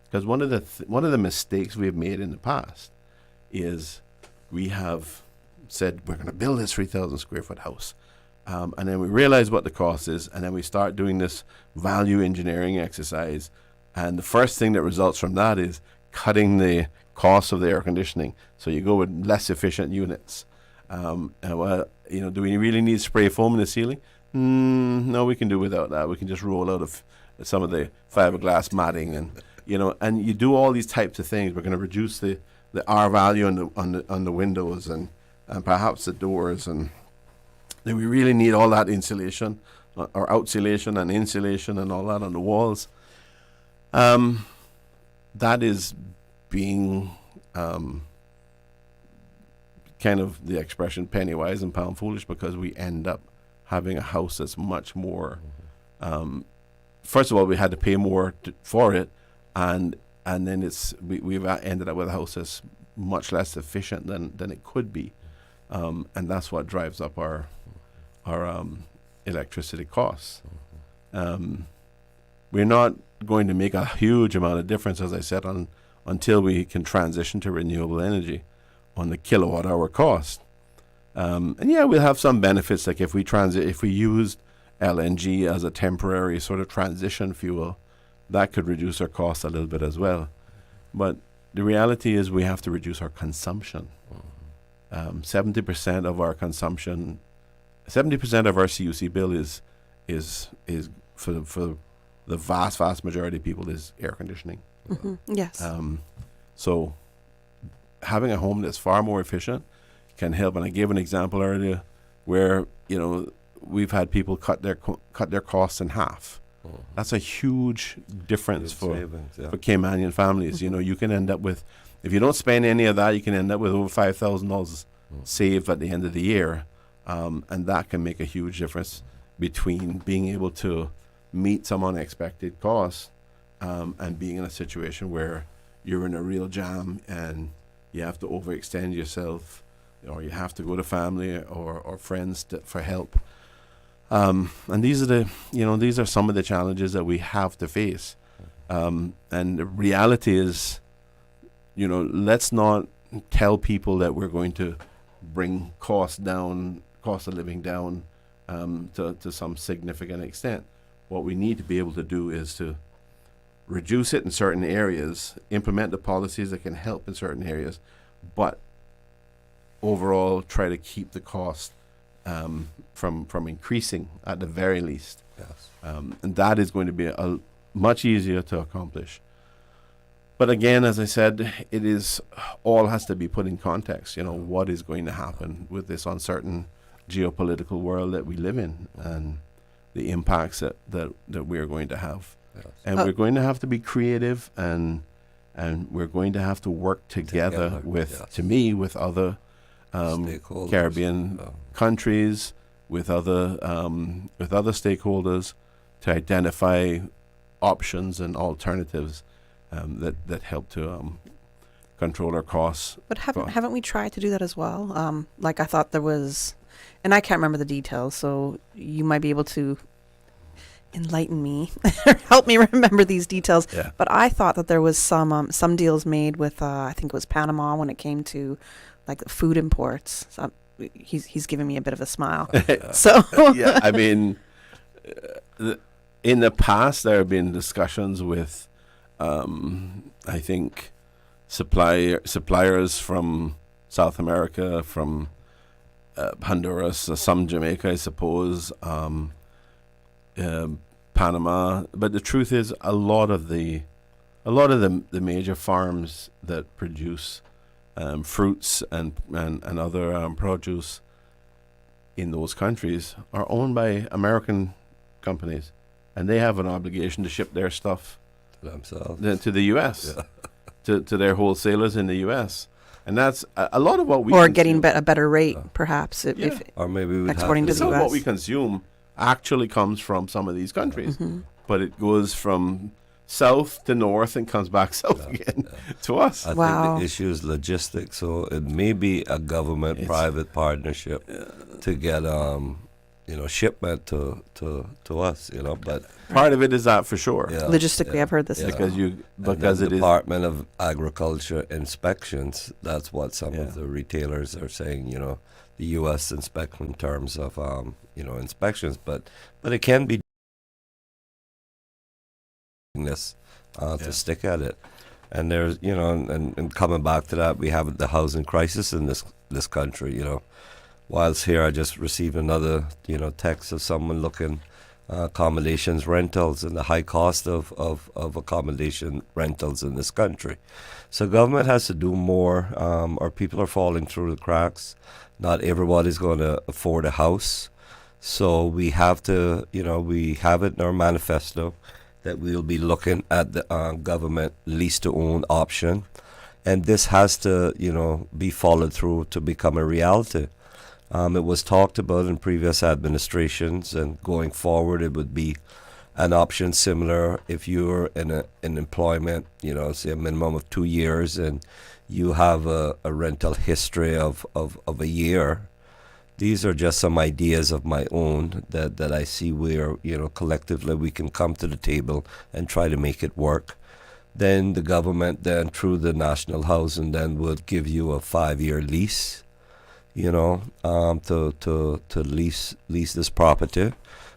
Because one of the mistakes we've made in the past is we have said we're going to build this 3,000 square foot house, and then we realize what the cost is, and then we start doing this value engineering exercise, and the first thing that results from that is cutting the cost of the air conditioning. So you go with less efficient units. Do we really need spray foam in the ceiling? No, we can do without that. We can just roll out of some of the fiberglass matting, and you do all these types of things. We're going to reduce the R value on the windows and perhaps the doors, and then we really need all that insulation or outsulation and insulation and all that on the walls. That is being kind of the expression penny wise and pound foolish, because we end up having a house that's much more. First of all, we had to pay more for it, and then we've ended up with a house that's much less efficient than it could be, and that's what drives up our electricity costs. We're not going to make a huge amount of difference, as I said, until we can transition to renewable energy on the kilowatt hour cost. And yeah, we'll have some benefits, like if we used LNG as a temporary sort of transition fuel, that could reduce our costs a little bit as well. But the reality is we have to reduce our consumption. 70% of our consumption, 70% of our CUC bill is for the vast majority of people is air conditioning. Yes. So having a home that's far more efficient can help. And I gave an example earlier where, we've had people cut their costs in half. That's a huge difference for Caymanian families. You can end up with, if you don't spend any of that, you can end up with over $5,000 saved at the end of the year. And that can make a huge difference between being able to meet some unexpected costs and being in a situation where you're in a real jam and you have to overextend yourself, or you have to go to family or friends for help. And these are some of the challenges that we have to face. And the reality is, let's not tell people that we're going to bring cost of living down to some significant extent. What we need to be able to do is to reduce it in certain areas, implement the policies that can help in certain areas, but overall try to keep the cost from increasing at the very least. Yes. And that is going to be much easier to accomplish. But again, as I said, all has to be put in context. What is going to happen with this uncertain geopolitical world that we live in, and the impacts that we're going to have. Yes. And we're going to have to be creative, and we're going to have to work together with other Caribbean countries, with other stakeholders, to identify options and alternatives that help to control our costs. But haven't we tried to do that as well? Like I thought there was, and I can't remember the details, so you might be able to enlighten me, help me remember these details. Yeah. But I thought that there was some deals made with I think it was Panama when it came to like food imports. So he's giving me a bit of a smile. So yeah, I mean, in the past there have been discussions with I think suppliers from South America, from Honduras, some Jamaica, I suppose, Panama. But the truth is, a lot of the major farms that produce fruits and other produce in those countries are owned by American companies, and they have an obligation to ship their stuff themselves to the U.S. to their wholesalers in the U.S. And that's a lot of what we getting a better rate, perhaps, if or maybe we exporting to the U.S. What we consume actually comes from some of these countries, but it goes from south to north and comes back south again to us. I think the issue is logistics, so it may be a government-private partnership to get shipment to us, but part of it is that for sure. Yeah. Logistically, I've heard this because the Department of Agriculture inspections. That's what some of the retailers are saying. The U.S. inspect in terms of inspections, but it can be this to stick at it. And there's and coming back to that, we have the housing crisis in this country. Whilst here, I just received another, text of someone looking accommodations rentals and the high cost of accommodation rentals in this country. So government has to do more, or people are falling through the cracks. Not everybody's going to afford a house. So we have to, we have it in our manifesto that we'll be looking at the government lease-to-own option. And this has to, be followed through to become a reality. It was talked about in previous administrations, and going forward, it would be an option similar if you're in employment, say a minimum of 2 years, and you have a rental history of a year. These are just some ideas of my own that I see where, collectively we can come to the table and try to make it work. Then the government, then through the National Housing, then would give you a 5-year lease, to lease this property.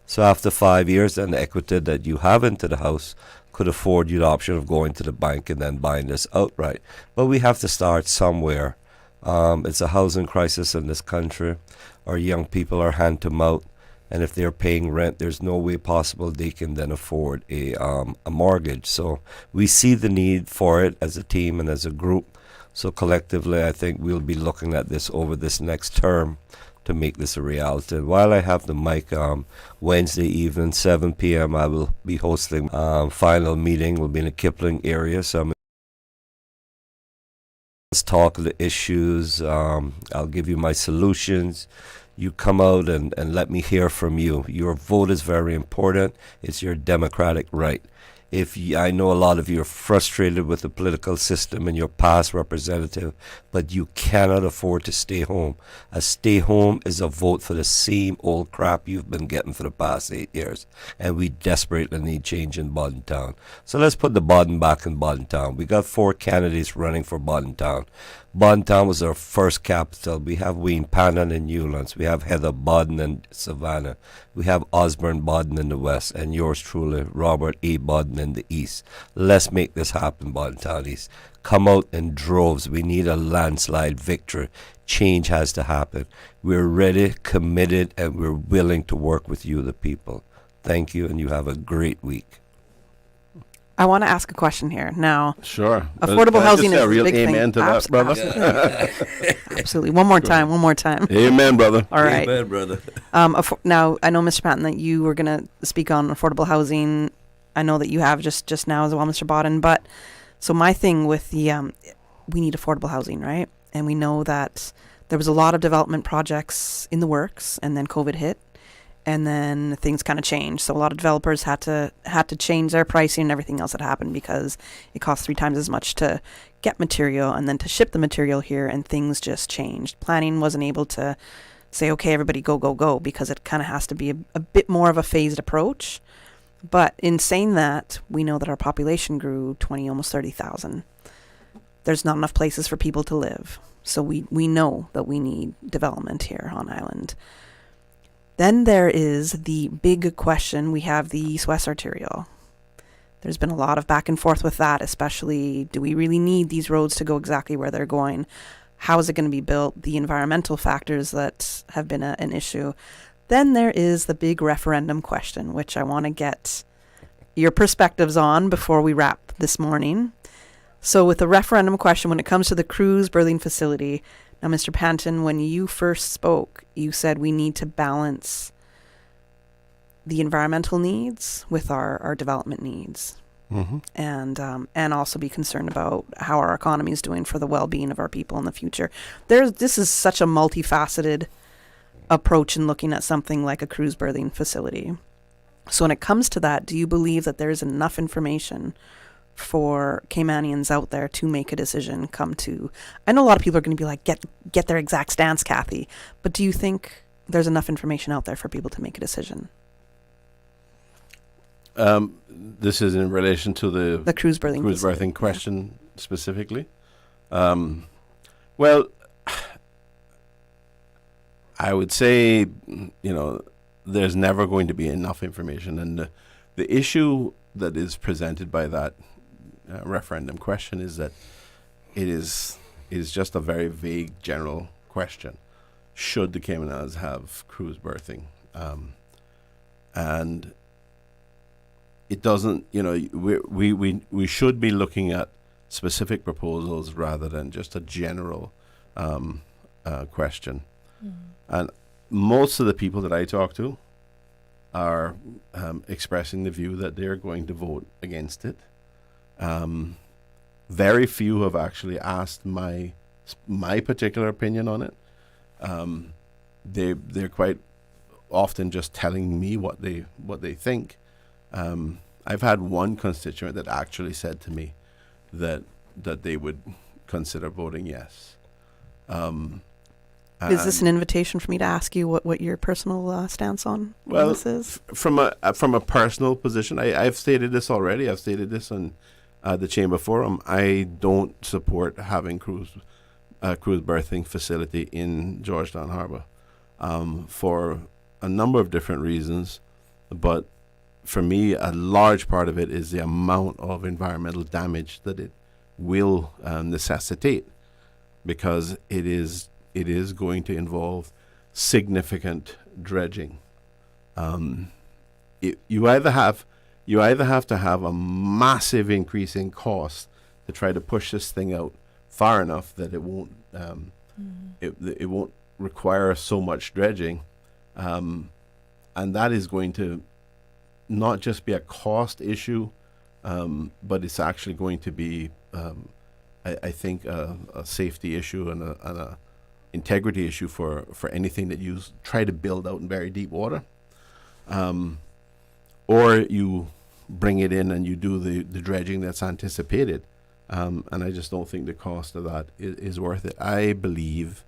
So after 5 years, then the equity that you have into the house could afford you the option of going to the bank and then buying this outright. But we have to start somewhere. It's a housing crisis in this country. Our young people are hand to mouth, and if they're paying rent, there's no way possible they can then afford a mortgage. So we see the need for it as a team and as a group. So collectively, I think we'll be looking at this over this next term to make this a reality. And while I have the mic, Wednesday evening, 7 p.m., I will be hosting final meeting. We'll be in the Kipling area, so let's talk of the issues. I'll give you my solutions. You come out and let me hear from you. Your vote is very important. It's your democratic right. I know a lot of you are frustrated with the political system and your past representative, but you cannot afford to stay home. A stay home is a vote for the same old crap you've been getting for the past 8 years. And we desperately need change in Bodden Town. So let's put the Bodden back in Bodden Town. We got 4 candidates running for Bodden Town. Bodden Town was our first capital. We have Wayne Panton in Newlands. We have Heather Bodden in Savannah. We have Osborne Bodden in the west. And yours truly, Robert A. Bodden in the east. Let's make this happen, Bodden Town East. Come out in droves. We need a landslide victory. Change has to happen. We're ready, committed, and we're willing to work with you, the people. Thank you, and you have a great week. I want to ask a question here now. Sure. Affordable housing is a real big amen thing. to that, brother. Absolutely. One more time. Amen, brother. All right. Amen, brother. Now, I know, Mr. Panton, that you were going to speak on affordable housing. I know that you have just now as well, Mr. Bodden. But so my thing with the, we need affordable housing, right? And we know that there was a lot of development projects in the works, and then COVID hit. And then things kind of changed. So a lot of developers had to change their pricing and everything else that happened because it cost 3 times as much to get material and then to ship the material here, and things just changed. Planning wasn't able to say, okay, everybody go, go, go, because it kind of has to be a bit more of a phased approach. But in saying that, we know that our population grew 20, almost 30,000. There's not enough places for people to live. So we know that we need development here on island. Then there is the big question. We have the East-West Arterial. There's been a lot of back and forth with that, especially, do we really need these roads to go exactly where they're going? How is it going to be built? The environmental factors that have been an issue. Then there is the big referendum question, which I want to get your perspectives on before we wrap this morning. So with the referendum question, when it comes to the cruise berthing facility, now, Mr. Panton, when you first spoke, you said we need to balance the environmental needs with our development needs, and also be concerned about how our economy is doing for the well-being of our people in the future. This is such a multifaceted approach in looking at something like a cruise berthing facility. So when it comes to that, do you believe that there is enough information for Caymanians out there to make a decision? I know a lot of people are going to be like, get their exact stance, Kathy, but do you think there's enough information out there for people to make a decision? This is in relation to the cruise berthing question specifically. Well, I would say, there's never going to be enough information, and the issue that is presented by that referendum question is that it is just a very vague general question. Should the Cayman Islands have cruise berthing? And it doesn't, we should be looking at specific proposals rather than just a general question. And most of the people that I talk to are expressing the view that they're going to vote against it. Very few have actually asked my particular opinion on it. They're quite often just telling me what they think. I've had one constituent that actually said to me that they would consider voting yes. Is this an invitation for me to ask you what your personal stance on this is? From a personal position, I've stated this already. I've stated this on the Chamber Forum. I don't support having cruise berthing facility in Georgetown Harbour for a number of different reasons. But for me, a large part of it is the amount of environmental damage that it will necessitate, because it is going to involve significant dredging. You either have to have a massive increase in cost to try to push this thing out far enough that it won't it won't require so much dredging, and that is going to not just be a cost issue, but it's actually going to be I think a safety issue and a integrity issue for anything that you try to build out in very deep water, or you bring it in and you do the dredging that's anticipated, and I just don't think the cost of that is worth it. I believe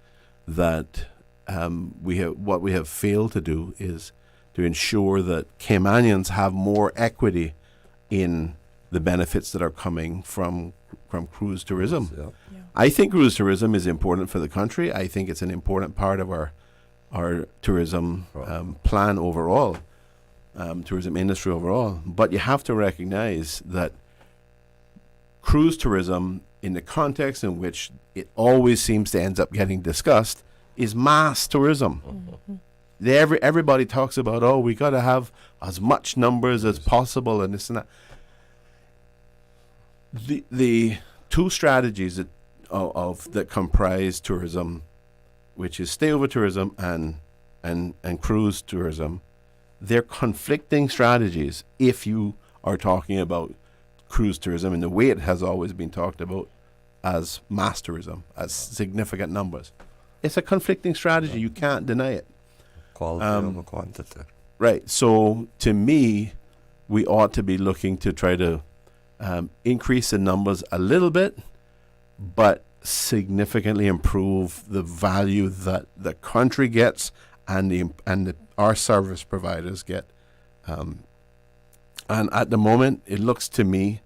that what we have failed to do is to ensure that Caymanians have more equity in the benefits that are coming from cruise tourism. Yeah. I think cruise tourism is important for the country. I think it's an important part of our tourism plan overall, tourism industry overall. But you have to recognize that cruise tourism, in the context in which it always seems to end up getting discussed, is mass tourism. Mm-hmm. Everybody talks about, we got to have as much numbers as possible and this and that. The two strategies that comprise tourism, which is stayover tourism and cruise tourism, they're conflicting strategies if you are talking about cruise tourism in the way it has always been talked about as mass tourism, as significant numbers. It's a conflicting strategy. You can't deny it. Quality over quantity. Right. So to me, we ought to be looking to try to increase the numbers a little bit, but significantly improve the value that the country gets and our service providers get. And at the moment, it looks to me,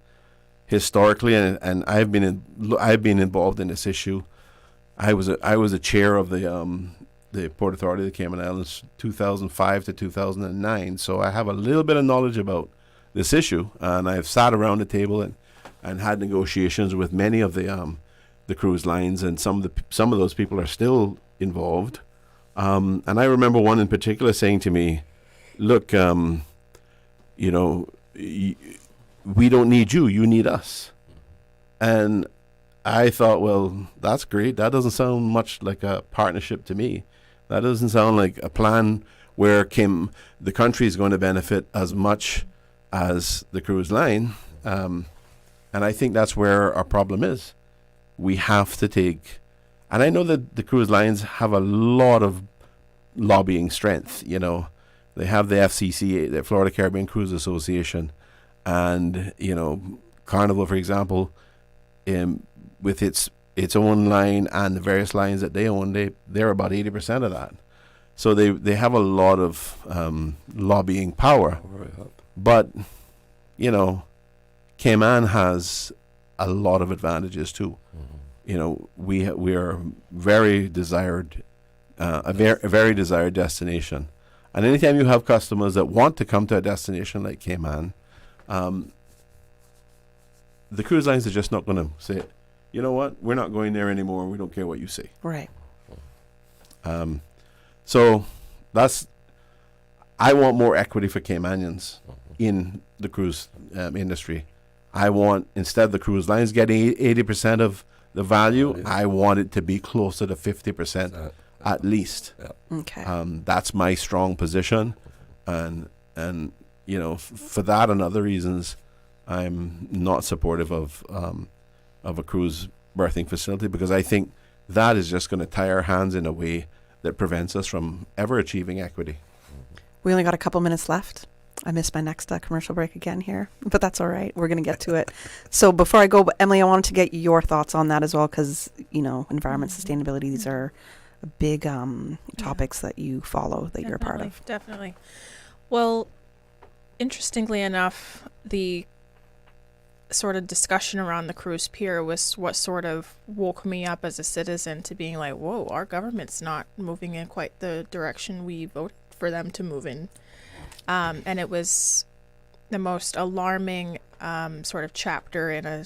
historically, and I've been involved in this issue. I was a chair of the Port Authority of the Cayman Islands 2005 to 2009, so I have a little bit of knowledge about this issue, and I've sat around the table and had negotiations with many of the cruise lines, and some of those people are still involved. And I remember one in particular saying to me, "Look, we don't need you. You need us." And I thought, well, that's great. That doesn't sound much like a partnership to me. That doesn't sound like a plan where the country is going to benefit as much as the cruise line. And I think that's where our problem is. We have to take, and I know that the cruise lines have a lot of lobbying strength. They have the FCCA, the Florida Caribbean Cruise Association, and Carnival, for example, with its own line and the various lines that they own, they're about 80% of that. So they have a lot of lobbying power. But Cayman has a lot of advantages too. Mm-hmm. We are very desired, a very desired destination. And anytime you have customers that want to come to a destination like Cayman, the cruise lines are just not going to say, you know what, we're not going there anymore. We don't care what you say. Right. So I want more equity for Caymanians in the cruise industry. I want, instead of the cruise lines getting 80% of the value, I want it to be closer to 50% at least. Okay. That's my strong position, and for that and other reasons, I'm not supportive of of a cruise berthing facility, because I think that is just going to tie our hands in a way that prevents us from ever achieving equity. We only got a couple minutes left. I missed my next commercial break again here, but that's all right. We're going to get to it. So before I go, Emily, I wanted to get your thoughts on that as well, because, environment, sustainability, these are big topics that you follow, that you're a part of. Definitely. Well, interestingly enough, the sort of discussion around the cruise pier was what sort of woke me up as a citizen to being like, whoa, our government's not moving in quite the direction we voted for them to move in. And it was the most alarming sort of chapter in a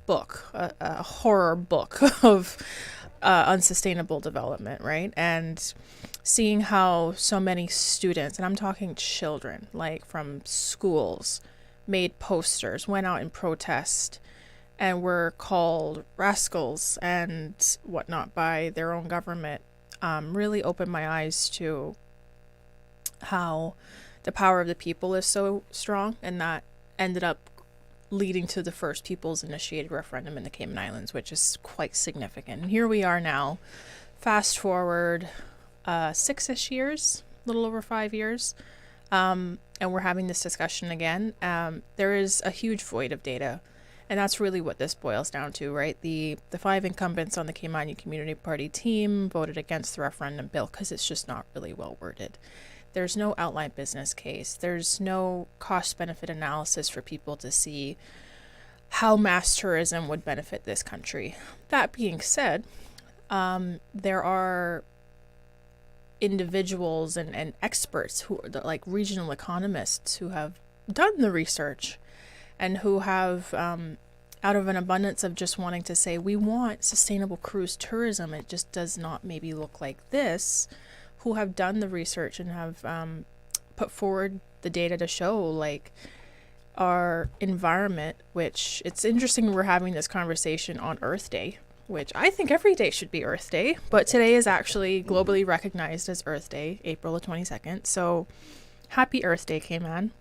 book, a horror book of unsustainable development, right? And seeing how so many students, and I'm talking children, like from schools, made posters, went out in protest, and were called rascals and whatnot by their own government, really opened my eyes to how the power of the people is so strong, and that ended up leading to the first people's initiated referendum in the Cayman Islands, which is quite significant. And here we are now, fast forward 6-ish years, a little over 5 years, and we're having this discussion again. There is a huge void of data, and that's really what this boils down to, right? The 5 incumbents on the Caymanian Community Party team voted against the referendum bill because it's just not really well worded. There's no outline business case. There's no cost-benefit analysis for people to see how mass tourism would benefit this country. That being said, there are individuals and experts who are like regional economists who have done the research and who have, out of an abundance of just wanting to say, we want sustainable cruise tourism, it just does not maybe look like this, who have done the research and have put forward the data to show like our environment, which it's interesting we're having this conversation on Earth Day, which I think every day should be Earth Day, but today is actually globally recognized as Earth Day, April the 22nd. So happy Earth Day, Cayman.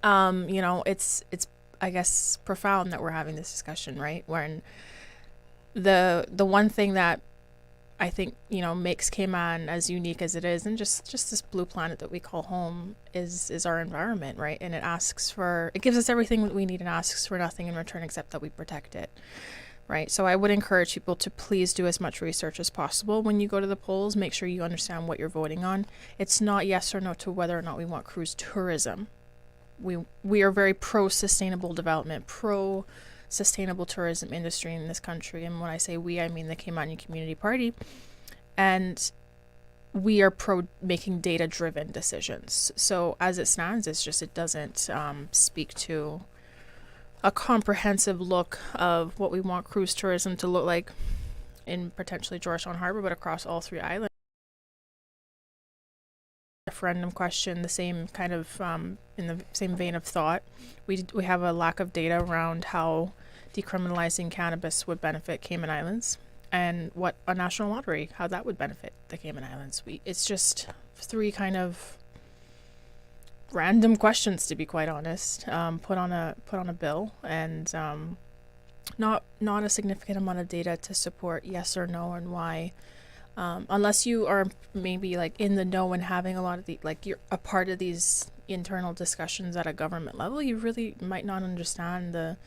It's I guess profound that we're having this discussion, right? When the one thing that I think, makes Cayman as unique as it is, and just this blue planet that we call home is our environment, right? And it gives us everything that we need and asks for nothing in return except that we protect it, right? So I would encourage people to please do as much research as possible. When you go to the polls, make sure you understand what you're voting on. It's not yes or no to whether or not we want cruise tourism. We are very pro-sustainable development, pro-sustainable tourism industry in this country. And when I say we, I mean the Caymanian Community Party. And we are pro making data-driven decisions. So as it stands, it doesn't speak to a comprehensive look of what we want cruise tourism to look like in potentially Georgetown Harbor, but across all 3 islands. Referendum question, the same kind of in the same vein of thought. We have a lack of data around how decriminalizing cannabis would benefit Cayman Islands, and what a national lottery, how that would benefit the Cayman Islands. It's just 3 kind of random questions, to be quite honest, put on a bill, and not a significant amount of data to support yes or no and why. Unless you are maybe like in the know and having a lot of you're a part of these internal discussions at a government level, you really might not understand the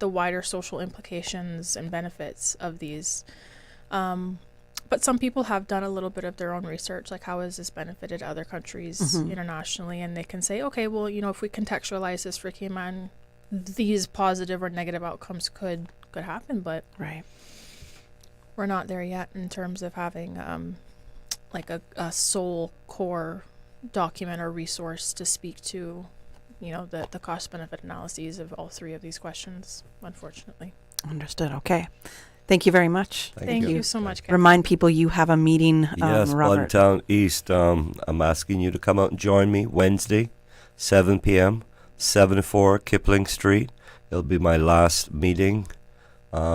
wider social implications and benefits of these. But some people have done a little bit of their own research, like how has this benefited other countries internationally, and they can say, okay, well, if we contextualize this for Cayman, these positive or negative outcomes could happen, but right. We're not there yet in terms of having a sole core document or resource to speak to, the cost benefit analyses of all 3 of these questions, unfortunately. Understood. Okay. Thank you very much. Thank you so much, Kevin. Remind people you have a meeting, Yes, Robert. Bontown East. I'm asking you to come out and join me Wednesday, 7 p.m., 74 Kipling Street. It'll be my last meeting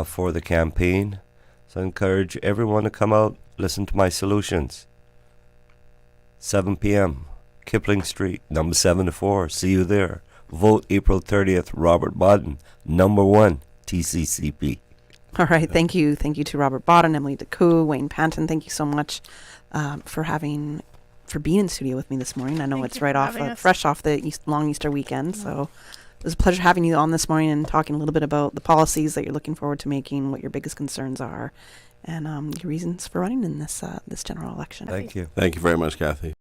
for the campaign. So I encourage everyone to come out, listen to my solutions. 7 p.m., Kipling Street, number 74. See you there. Vote April 30th, Robert Bodden, number 1, TCCP. All right, thank you to Robert Bodden, Emily DeCou, Wayne Panton. Thank you so much for being in studio with me this morning. I know it's right off, fresh off the long Easter weekend, so it was a pleasure having you on this morning and talking a little bit about the policies that you're looking forward to making, what your biggest concerns are, and your reasons for running in this general election. Thank you. Thank you very much, Kathy.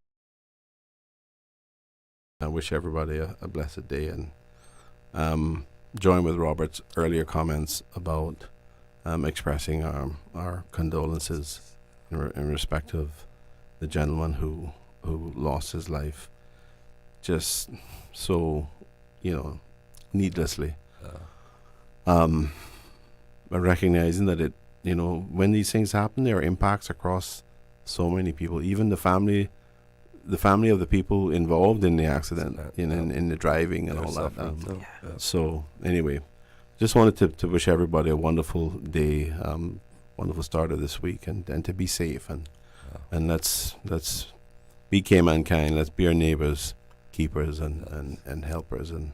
I wish everybody a blessed day, and join with Robert's earlier comments about expressing our condolences in respect of the gentleman who lost his life just so, needlessly. But recognizing that when these things happen, there are impacts across so many people, even the family of the people involved in the accident, in the driving and all that. So anyway, just wanted to wish everybody a wonderful day, wonderful start of this week, and to be safe, and let's be Cayman kind. Let's be our neighbors, keepers, and helpers. And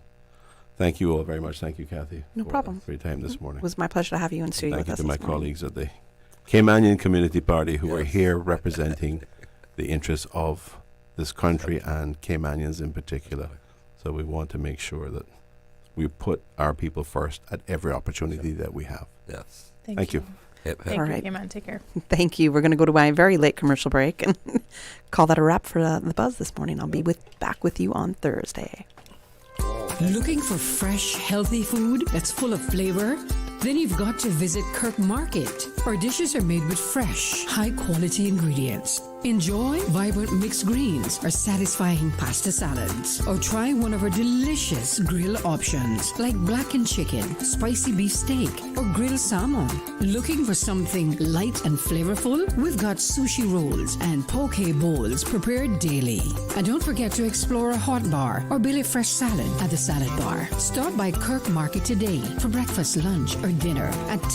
thank you all very much. Thank you, Kathy. No problem. For your time this morning. It was my pleasure to have you in studio with us. Thank you to my colleagues at the Caymanian Community Party who are here representing the interests of this country and Caymanians in particular. So we want to make sure that we put our people first at every opportunity that we have. Yes. Thank you. Thank you, Cayman. Take care. Thank you. We're going to go to my very late commercial break and call that a wrap for the Buzz this morning. I'll be back with you on Thursday. Looking for fresh, healthy food that's full of flavor? Then you've got to visit Kirk Market. Our dishes are made with fresh, high-quality ingredients. Enjoy vibrant mixed greens or satisfying pasta salads. Or try one of our delicious grill options like blackened chicken, spicy beef steak, or grilled salmon. Looking for something light and flavorful? We've got sushi rolls and poke bowls prepared daily. And don't forget to explore a hot bar or Billy Fresh salad at the salad bar. Stop by Kirk Market today for breakfast, lunch, or dinner at